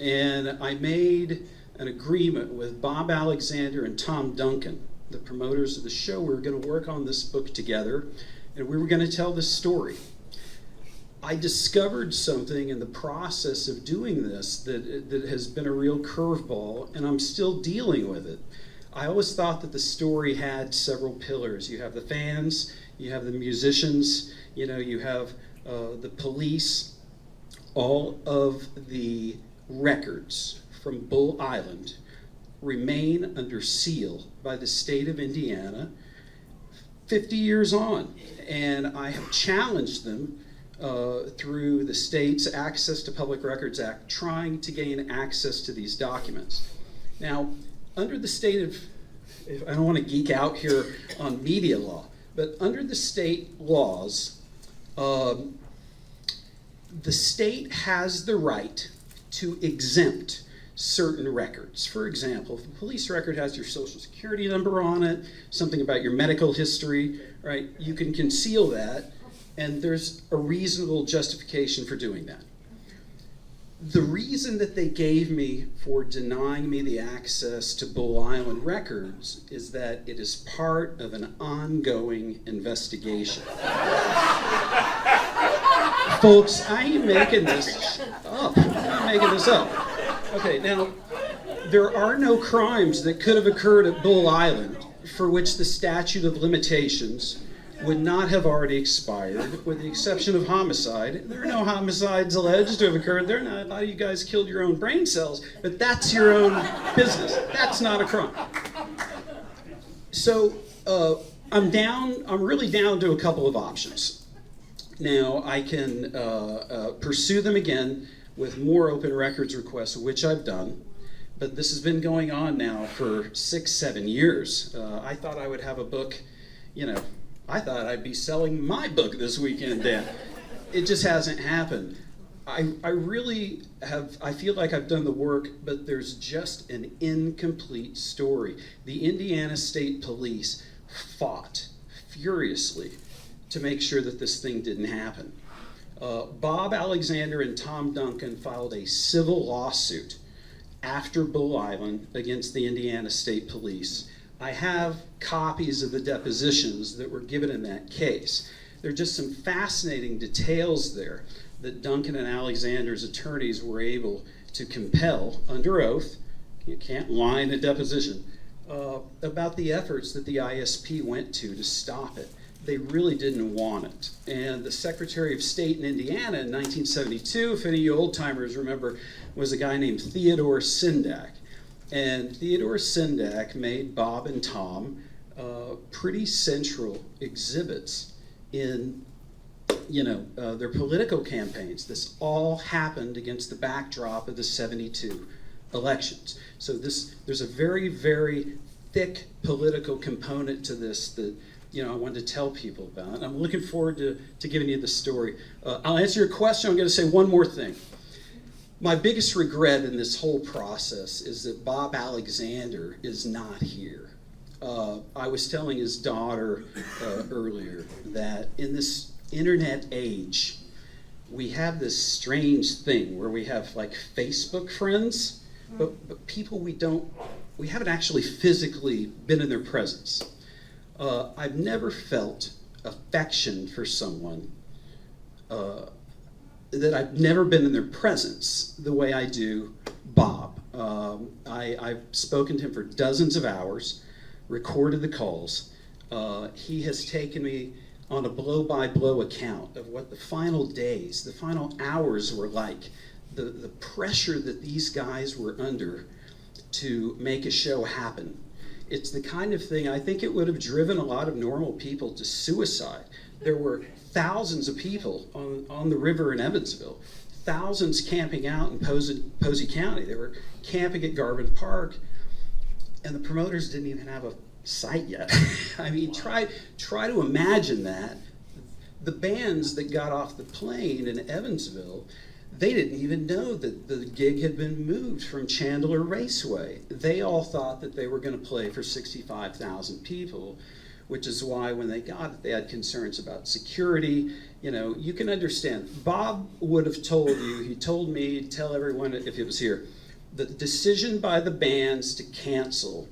and I made an agreement with Bob Alexander and Tom Duncan, the promoters of the show. We were going to work on this book together, and we were going to tell this story. I discovered something in the process of doing this that has been a real curveball, and I'm still dealing with it. I always thought that the story had several pillars. You have the fans, you have the musicians, you have the police. All of the records from Bull Island remain under seal by the state of Indiana 50 years on. And I have challenged them through the state's Access to Public Records Act, trying to gain access to these documents. Now, under the state of, I don't want to geek out here on media law, but under the state laws, the state has the right to exempt certain records. For example, if a police record has your social security number on it, something about your medical history, right, you can conceal that, and there's a reasonable justification for doing that. The reason that they gave me for denying me the access to Bull Island records is that it is part of an ongoing investigation. Folks, I ain't making this up. I'm not making this up. Okay, now, there are no crimes that could have occurred at Bull Island for which the statute of limitations would not have already expired, with the exception of homicide. There are no homicides alleged to have occurred there. Now, a lot of you guys killed your own brain cells, but that's your own business. That's not a crime. So, I'm really down to a couple of options. Now, I can pursue them again with more open records requests, which I've done, but this has been going on now for 6-7 years. I thought I would have a book, I thought I'd be selling my book this weekend, Dan. It just hasn't happened. I really have, I feel like I've done the work, but there's just an incomplete story. The Indiana State Police fought furiously to make sure that this thing didn't happen. Bob Alexander and Tom Duncan filed a civil lawsuit after Bull Island against the Indiana State Police. I have copies of the depositions that were given in that case. There are just some fascinating details there that Duncan and Alexander's attorneys were able to compel under oath, you can't lie in a deposition, about the efforts that the ISP went to stop it. They really didn't want it. And the Secretary of State in Indiana in 1972, if any of you old timers remember, was a guy named Theodore Sindak. And Theodore Sindak made Bob and Tom pretty central exhibits in their political campaigns. This all happened against the backdrop of the 72 elections. So there's a very, very thick political component to this that I wanted to tell people about. And I'm looking forward to giving you the story. I'll answer your question. I'm going to say one more thing. My biggest regret in this whole process is that Bob Alexander is not here. I was telling his daughter earlier that in this internet age, we have this strange thing where we have like Facebook friends, but people we haven't actually physically been in their presence. I've never felt affection for someone that I've never been in their presence the way I do Bob. I've spoken to him for dozens of hours, recorded the calls. He has taken me on a blow-by-blow account of what the final days, the final hours were like, the pressure that these guys were under to make a show happen. It's the kind of thing, I think it would have driven a lot of normal people to suicide. There were thousands of people on the river in Evansville, thousands camping out in Posey County. They were camping at Garvin Park, and the promoters didn't even have a site yet. I mean, try to imagine that. The bands that got off the plane in Evansville, they didn't even know that the gig had been moved from Chandler Raceway. They all thought that they were going to play for 65,000 people, which is why when they got it, they had concerns about security. You can understand. Bob would have told you, he told me, tell everyone if he was here, the decision by the bands to cancel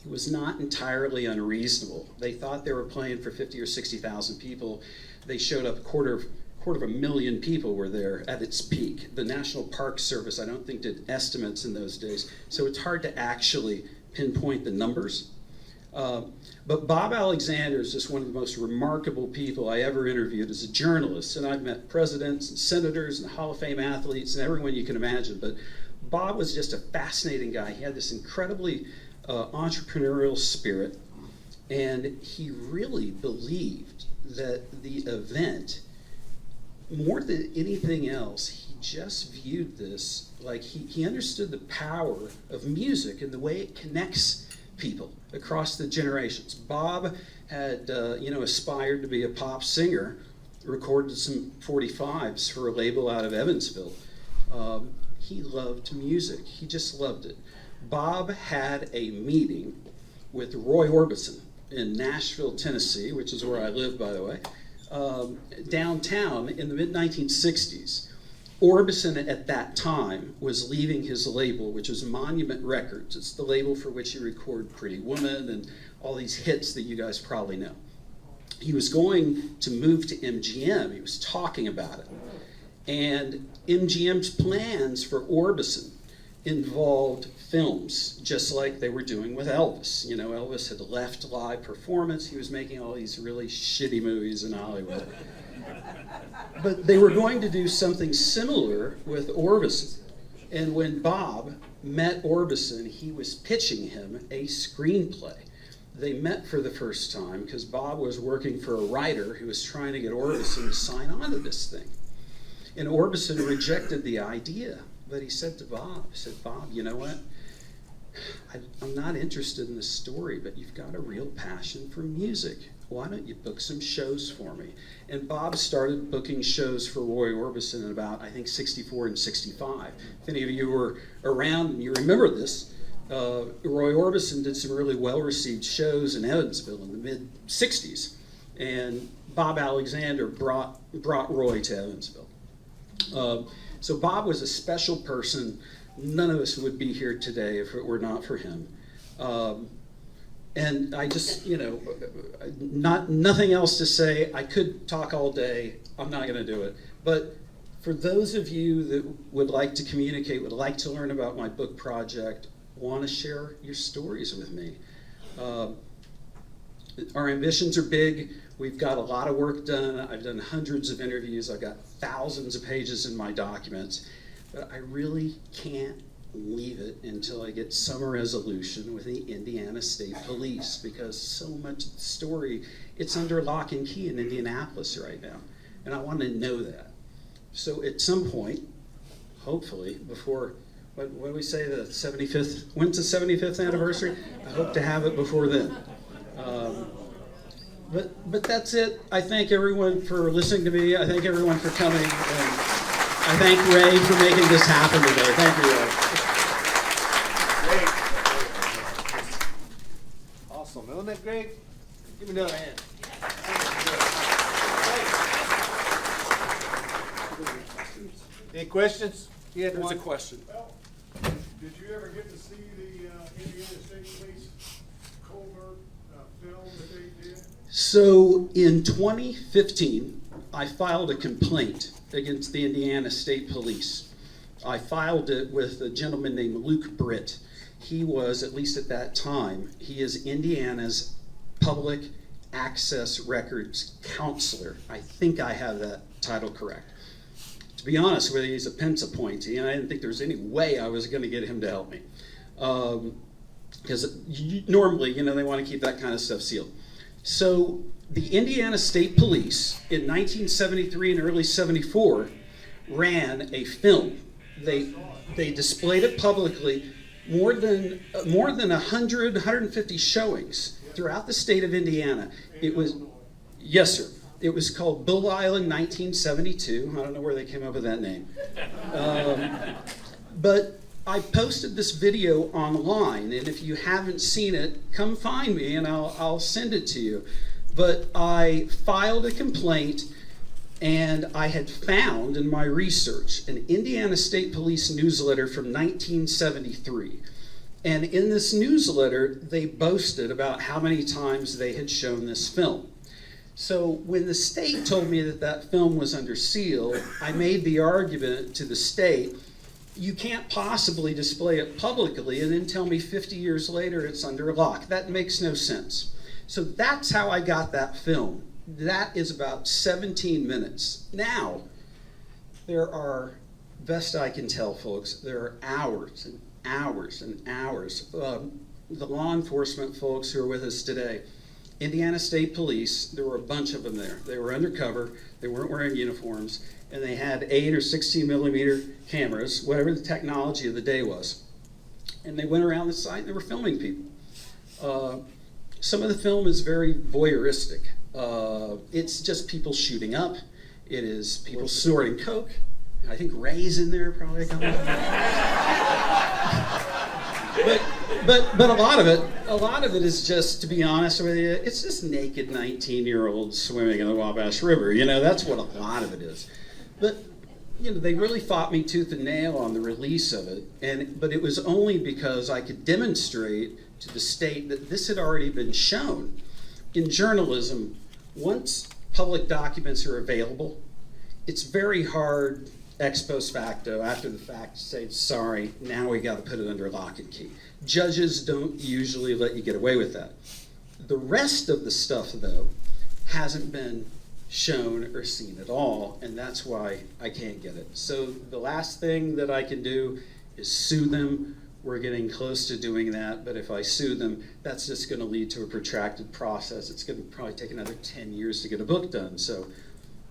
was not entirely unreasonable. They thought they were playing for 50 or 60,000 people. They showed up, quarter of a million people were there at its peak. The National Park Service, I don't think, did estimates in those days, so it's hard to actually pinpoint the numbers. But Bob Alexander is just one of the most remarkable people I ever interviewed as a journalist, and I've met presidents and senators and Hall of Fame athletes and everyone you can imagine, but Bob was just a fascinating guy. He had this incredibly entrepreneurial spirit, and he really believed that the event, more than anything else, he just viewed this like he understood the power of music and the way it connects people across the generations. Bob had aspired to be a pop singer, recorded some 45s for a label out of Evansville. He loved music. He just loved it. Bob had a meeting with Roy Orbison in Nashville, Tennessee, which is where I live, by the way, downtown in the mid-1960s. Orbison at that time was leaving his label, which was Monument Records. It's the label for which he recorded Pretty Woman and all these hits that you guys probably know. He was going to move to MGM. He was talking about it. And MGM's plans for Orbison involved films, just like they were doing with Elvis. Elvis had left live performance. He was making all these really shitty movies in Hollywood. But they were going to do something similar with Orbison. And when Bob met Orbison, he was pitching him a screenplay. They met for the first time because Bob was working for a writer who was trying to get Orbison to sign on to this thing. And Orbison rejected the idea. But he said to Bob, Bob, you know what? I'm not interested in this story, but you've got a real passion for music. why don't you book some shows for me? And Bob started booking shows for Roy Orbison in about, I think, 64 and 65. If any of you were around and you remember this, Roy Orbison did some really well-received shows in Evansville in the mid-60s. And Bob Alexander brought Roy to Evansville. So Bob was a special person. None of us would be here today if it were not for him. And I just, nothing else to say. I could talk all day. I'm not going to do it. But for those of you that would like to communicate, would like to learn about my book project, want to share your stories with me. Our ambitions are big. We've got a lot of work done. I've done hundreds of interviews. I've got thousands of pages in my documents. But I really can't leave it until I get some resolution with the Indiana State Police, because so much of the story, it's under lock and key in Indianapolis right now. And I want to know that. So at some point, hopefully, before, what do we say, the 75th, when's the 75th anniversary? I hope to have it before then. But that's it. I thank everyone for listening to me. I thank everyone for coming. And I thank Ray for making this happen today. Thank you, Ray. Great. Awesome. Isn't that great? Give me another hand. Any questions? There's a question. Well, did you ever get to see the Indiana State Police covert film that they did? So in 2015, I filed a complaint against the Indiana State Police. I filed it with a gentleman named Luke Britt. He was, at least at that time, he is Indiana's public access records counselor. I think I have that title correct. To be honest with you, he's a Pence appointee, and I didn't think there was any way I was going to get him to help me. Because normally, they want to keep that kind of stuff sealed. So the Indiana State Police in 1973 and early 74 ran a film. They displayed it publicly, more than 150 showings throughout the state of Indiana. It was, yes, sir. It was called Bull Island 1972. I don't know where they came up with that name. But I posted this video online, and if you haven't seen it, come find me and I'll send it to you. But I filed a complaint, and I had found in my research an Indiana State Police newsletter from 1973. And in this newsletter, they boasted about how many times they had shown this film. So when the state told me that that film was under seal, I made the argument to the state, you can't possibly display it publicly and then tell me 50 years later it's under lock. That makes no sense. So that's how I got that film. That is about 17 minutes. Now, there are, best I can tell, folks, there are hours and hours and hours. The law enforcement folks who are with us today, Indiana State Police, there were a bunch of them there. They were undercover, they weren't wearing uniforms, and they had 8 or 16 millimeter cameras, whatever the technology of the day was. And they went around the site and they were filming people. Some of the film is very voyeuristic. It's just people shooting up. It is people snorting coke. I think Ray's in there probably a couple. But a lot of it is just, to be honest with you, it's just naked 19-year-olds swimming in the Wabash River. That's what a lot of it is. But they really fought me tooth and nail on the release of it, but it was only because I could demonstrate to the state that this had already been shown. In journalism, once public documents are available, it's very hard ex post facto, after the fact, to say, sorry, now we got to put it under lock and key. Judges don't usually let you get away with that. The rest of the stuff, though, hasn't been shown or seen at all, and that's why I can't get it. So the last thing that I can do is sue them. We're getting close to doing that, but if I sue them, that's just going to lead to a protracted process. It's going to probably take another 10 years to get a book done. So,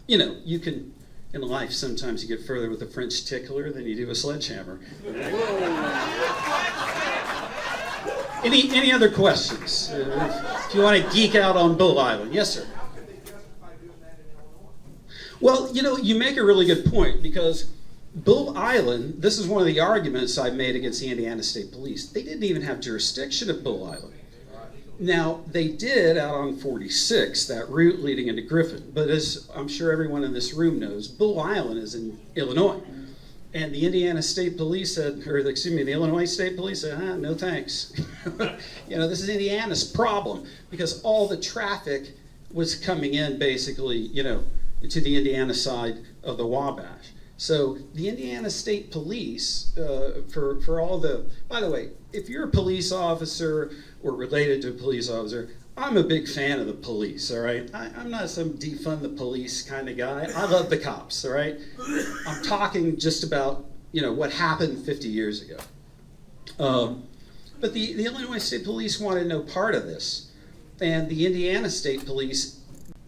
you can, in life, sometimes you get further with a French tickler than you do a sledgehammer. Any other questions? If you want to geek out on Bull Island. Yes, sir. How could they justify doing that in Illinois? Well, you make a really good point, because Bull Island, this is one of the arguments I made against the Indiana State Police. They didn't even have jurisdiction at Bull Island. Now, they did out on 46, that route leading into Griffin. But as I'm sure everyone in this room knows, Bull Island is in Illinois. And the Indiana State Police said, or excuse me, the Illinois State Police said, no thanks. This is Indiana's problem, because all the traffic was coming in basically, to the Indiana side of the Wabash. So the Indiana State Police, for all the, by the way, if you're a police officer or related to a police officer, I'm a big fan of the police, all right? I'm not some defund the police kind of guy. I love the cops, all right? I'm talking just about, what happened 50 years ago. But the Illinois State Police wanted no part of this. And the Indiana State Police,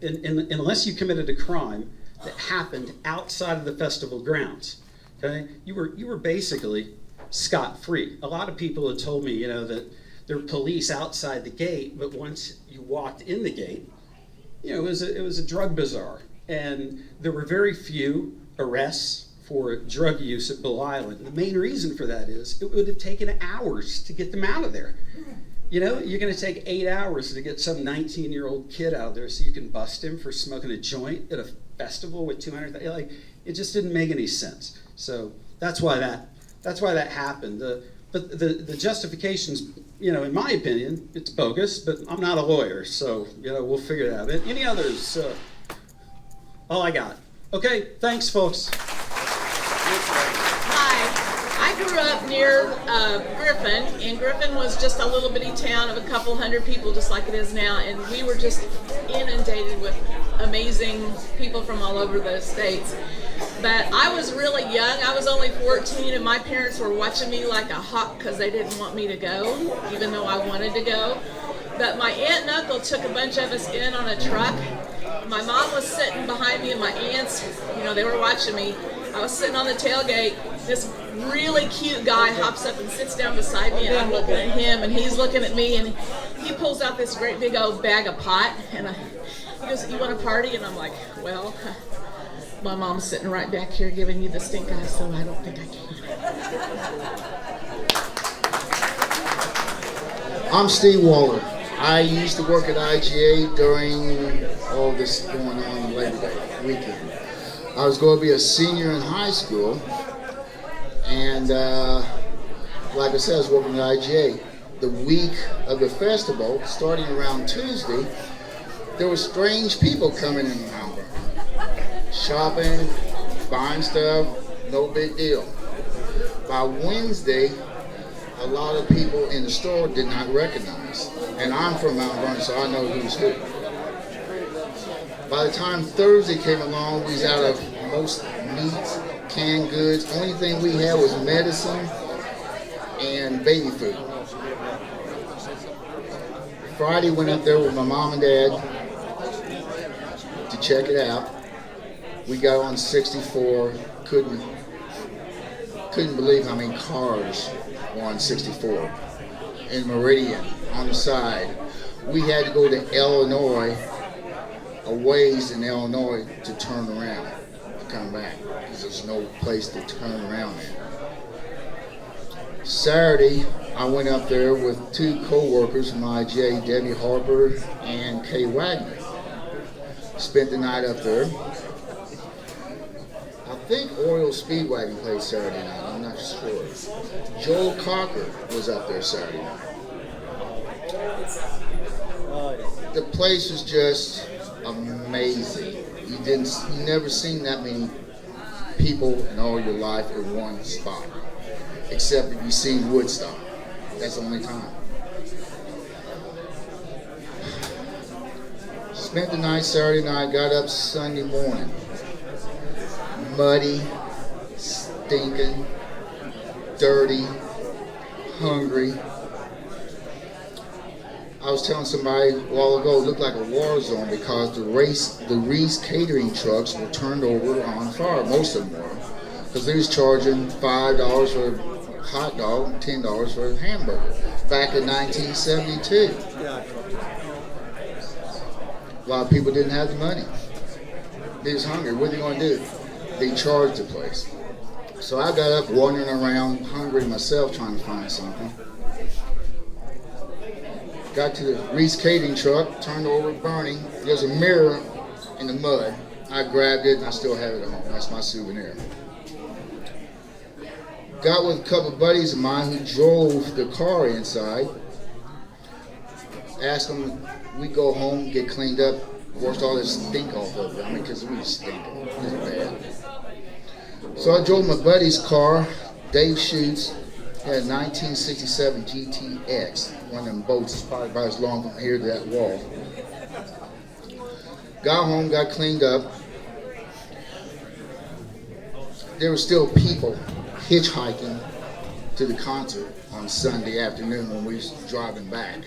unless you committed a crime that happened outside of the festival grounds, okay, you were basically scot-free. A lot of people had told me, that there were police outside the gate, but once you walked in the gate, it was a drug bazaar, and there were very few arrests for drug use at Bull Island. The main reason for that is it would have taken hours to get them out of there. You're going to take 8 hours to get some 19-year-old kid out of there so you can bust him for smoking a joint at a festival with 200. It just didn't make any sense. So that's why that happened. But the justifications, in my opinion, it's bogus. But I'm not a lawyer, so we'll figure that out. Any others? All I got. Okay, thanks, folks. Hi, I grew up near Griffin, and Griffin was just a little bitty town of a couple hundred people, just like it is now, and we were just inundated with amazing people from all over the states. But I was really young. I was only 14, and my parents were watching me like a hawk because they didn't want me to go, even though I wanted to go. But my aunt and uncle took a bunch of us in on a truck. My mom was sitting behind me, and my aunts, they were watching me. I was sitting on the tailgate. This really cute guy hops up and sits down beside me, and I'm looking at him, and he's looking at me, and he pulls out this great big old bag of pot, and he goes, "You want to party?" And I'm like, well, my mom's sitting right back here giving you the stink eye, so I don't think I can. I'm Steve Waller. I used to work at IGA during all this going on Labor Day weekend. I was going to be a senior in high school, and like I said, I was working at IGA. The week of the festival, starting around Tuesday, there were strange people coming in Mount Vernon, shopping, buying stuff, no big deal. By Wednesday, a lot of people in the store did not recognize. And I'm from Mount Vernon, so I know who's who. By the time Thursday came along, we was out of most meats, canned goods. Only thing we had was medicine and baby food. Friday went up there with my mom and dad to check it out. We got on 64, couldn't believe how many cars were on 64. In Meridian, on the side. We had to go to Illinois, a ways in Illinois, to turn around and come back, because there's no place to turn around in. Saturday, I went up there with two co-workers from IGA, Debbie Harper and Kay Wagner. Spent the night up there. I think Oriole Speedwagon played Saturday night, I'm not sure. Joel Cocker was up there Saturday night. The place was just amazing. You never seen that many people in all your life in one spot, except if you seen Woodstock. That's the only time. Spent the night Saturday night, got up Sunday morning. Muddy, stinking, dirty, hungry. I was telling somebody a while ago, it looked like a war zone because the Reese catering trucks were turned over on fire. Most of them were, because they was charging $5 for a hot dog and $10 for a hamburger back in 1972. A lot of people didn't have the money. They was hungry. What are they going to do? They charged the place. So I got up wandering around, hungry myself, trying to find something. Got to the Reese catering truck, turned over, burning. There's a mirror in the mud. I grabbed it and I still have it at home. That's my souvenir. Got with a couple of buddies of mine who drove the car inside. Asked them, we go home, get cleaned up, washed all this stink off of it. I mean, because we stink. It was bad. So I drove my buddy's car, Dave Schutz, had a 1967 GTX. One of them boats, probably about as long from here to that wall. Got home, got cleaned up. There were still people hitchhiking to the concert on Sunday afternoon when we was driving back.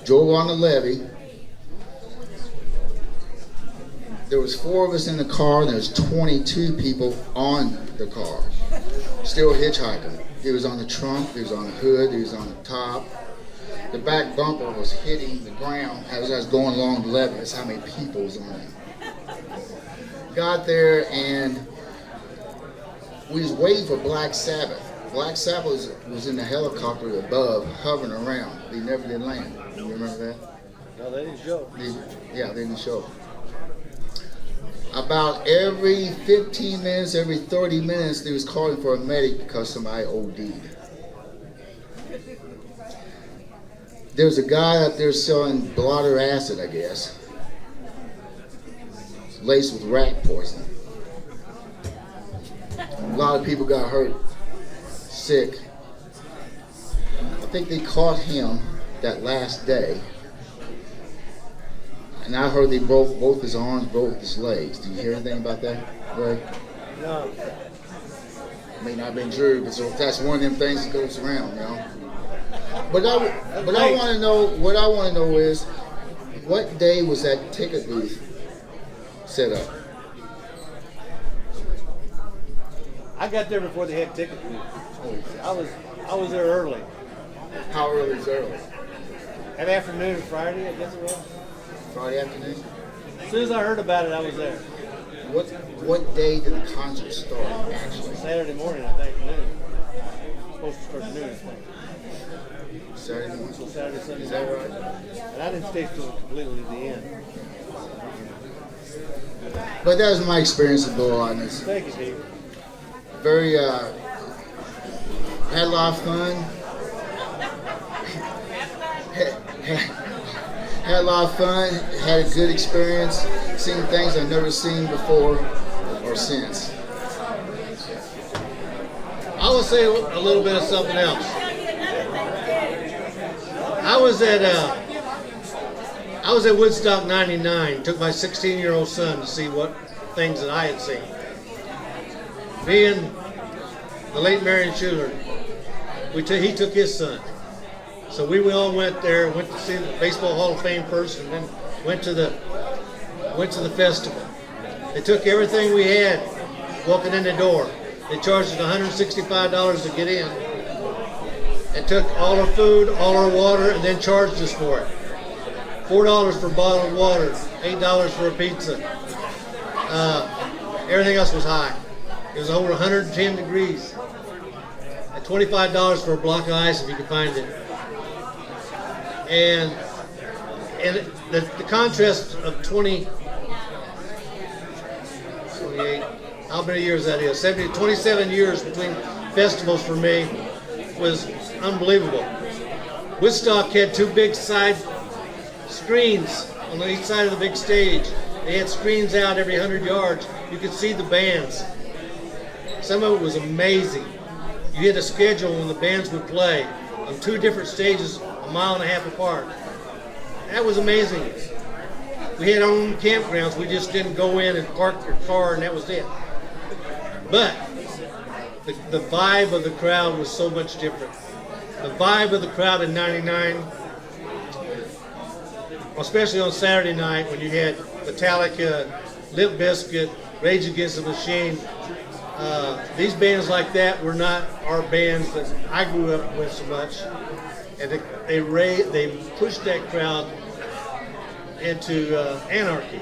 Drove on the levee. There was 4 of us in the car, and there was 22 people on the car. Still hitchhiking. It was on the trunk, it was on the hood, it was on the top. The back bumper was hitting the ground as I was going along the levee. That's how many people was on it. Got there and we was waiting for Black Sabbath. Black Sabbath was in the helicopter above, hovering around. They never did land. You remember that? No, they didn't show. They didn't show. About every 15 minutes, every 30 minutes, they was calling for a medic because somebody OD'd. There's a guy out there selling blotter acid, I guess, laced with rat poison. A lot of people got hurt, sick. I think they caught him that last day. And I heard they broke both his arms, broke his legs. Did you hear anything about that, Ray? No. May not have been true, but so that's one of them things that goes around, you know. But I want to know. What I want to know is, what day was that ticket booth set up? I got there before they had ticket booths. I was there early. How early is early? That afternoon, Friday, I guess it was. Friday afternoon? As soon as I heard about it, I was there. What day did the concert start, actually? Saturday morning, I think, noon. Supposed to start noon, I think. Saturday morning? Saturday, Sunday. Is that right? And I didn't stay till completely the end. But that was my experience at Bull Islands. Thank you, Steve. Very, had a lot of fun. Had a lot of fun, had a good experience, seen things I've never seen before or since. I will say a little bit of something else. I was at Woodstock '99. Took my 16-year-old son to see what things that I had seen. Me and the late Marion Schuler, he took his son. So we all went there, went to see the Baseball Hall of Fame first, and then went to the festival. They took everything we had walking in the door. They charged us $165 to get in. They took all our food, all our water, and then charged us for it. $4 for bottled water, $8 for a pizza. Everything else was high. It was over 110 degrees. At $25 for a block of ice if you could find it. And the contrast of 28, how many years that is, 27 years between festivals for me was unbelievable. Woodstock had 2 big side screens on each side of the big stage. They had screens out every 100 yards. You could see the bands. Some of it was amazing. You had a schedule when the bands would play on 2 different stages, a mile and a half apart. That was amazing. We had our own campgrounds. We just didn't go in and park your car and that was it. But the vibe of the crowd was so much different. The vibe of the crowd in '99, especially on Saturday night when you had Metallica, Limp Bizkit, Rage Against the Machine. These bands like that were not our bands that I grew up with so much, and they pushed that crowd into anarchy.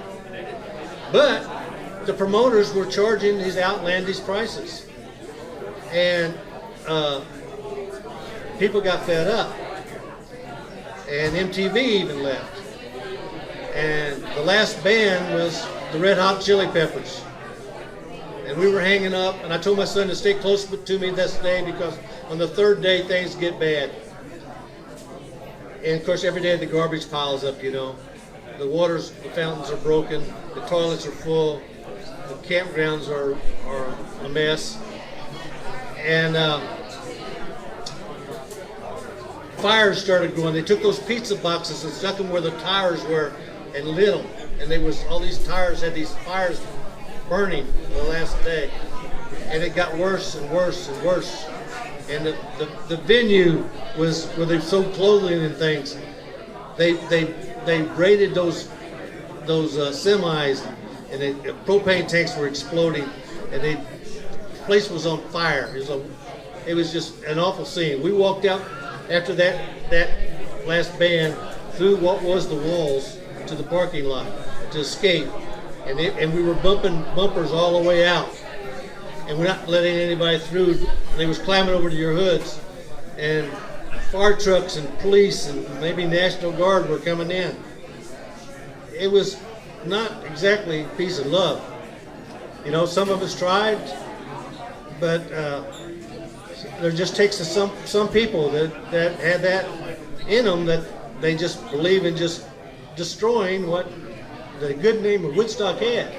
But the promoters were charging these outlandish prices, and people got fed up, and MTV even left. And the last band was the Red Hot Chili Peppers. And we were hanging up, and I told my son to stay close to me this day because on the third day things get bad. And of course every day the garbage piles up, you know. The fountains are broken, the toilets are full, the campgrounds are a mess. And fires started going. They took those pizza boxes and stuck them where the tires were and lit them. And all these tires had these fires burning the last day. And it got worse and worse and worse. And the venue was where they sold clothing and things. They raided those semis, and the propane tanks were exploding, and the place was on fire. It was just an awful scene. We walked out after that last band through what was the walls to the parking lot to escape, and we were bumping bumpers all the way out, and we're not letting anybody through. They was climbing over to your hoods, and fire trucks and police and maybe National Guard were coming in. It was not exactly peace and love. You know, some of us tried, but there just takes some people that had that in them, that they just believe in just destroying what the good name of Woodstock had.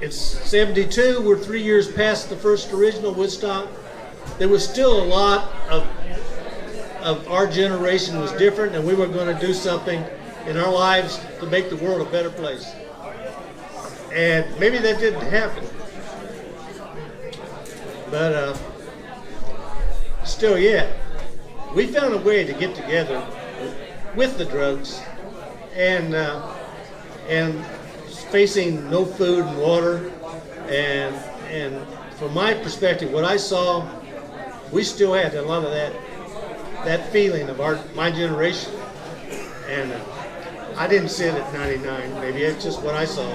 It's 72, we're 3 years past the first original Woodstock. There was still a lot of our generation was different, and we were going to do something in our lives to make the world a better place. And maybe that didn't happen. But still, yeah, we found a way to get together with the drugs and facing no food and water. And from my perspective, what I saw, we still had a lot of that feeling of my generation. And I didn't see it at 99. Maybe it's just what I saw.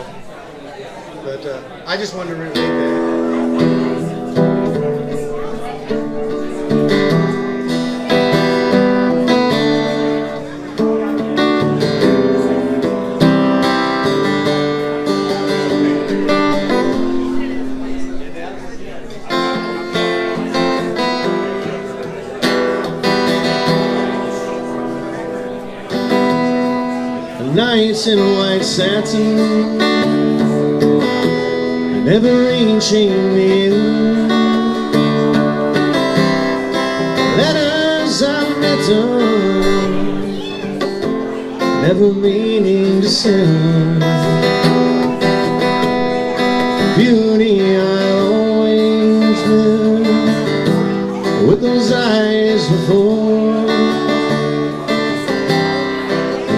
But I just wanted to relate that. Nights in white satin, never reaching you. Letters I've written, never meaning to send. Beauty I always knew, with those eyes before.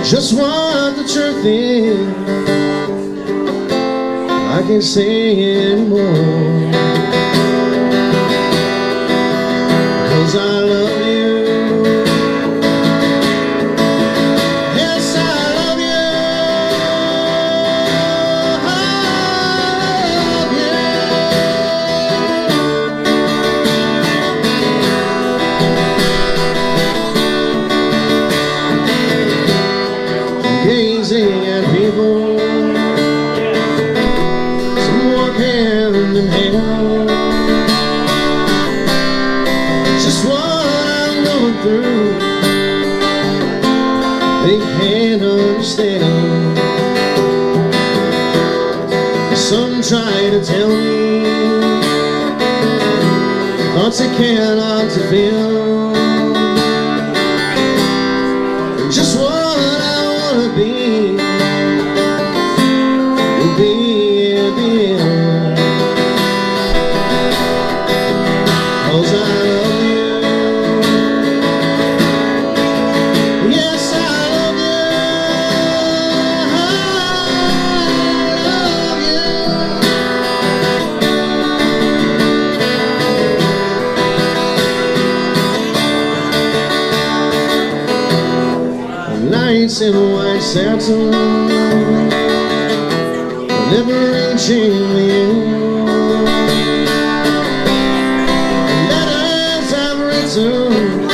Just what the truth is, I can't say anymore. 'Cause I love you. Yes, I love you. Gazing at people, some walk hand in hand. Just what I'm going through, they can't understand. Some try to tell me thoughts they cannot feel. Just what will be at the end. 'Cause I love you. Yes, I love you. I love you. saints in white satin, never reaching you. Letters I've written,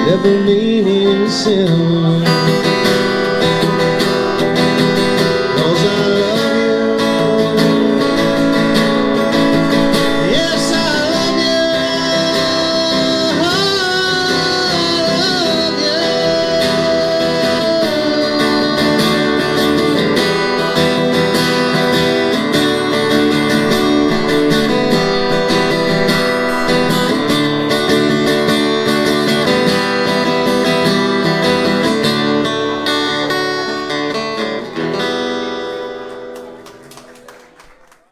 never meaning to send.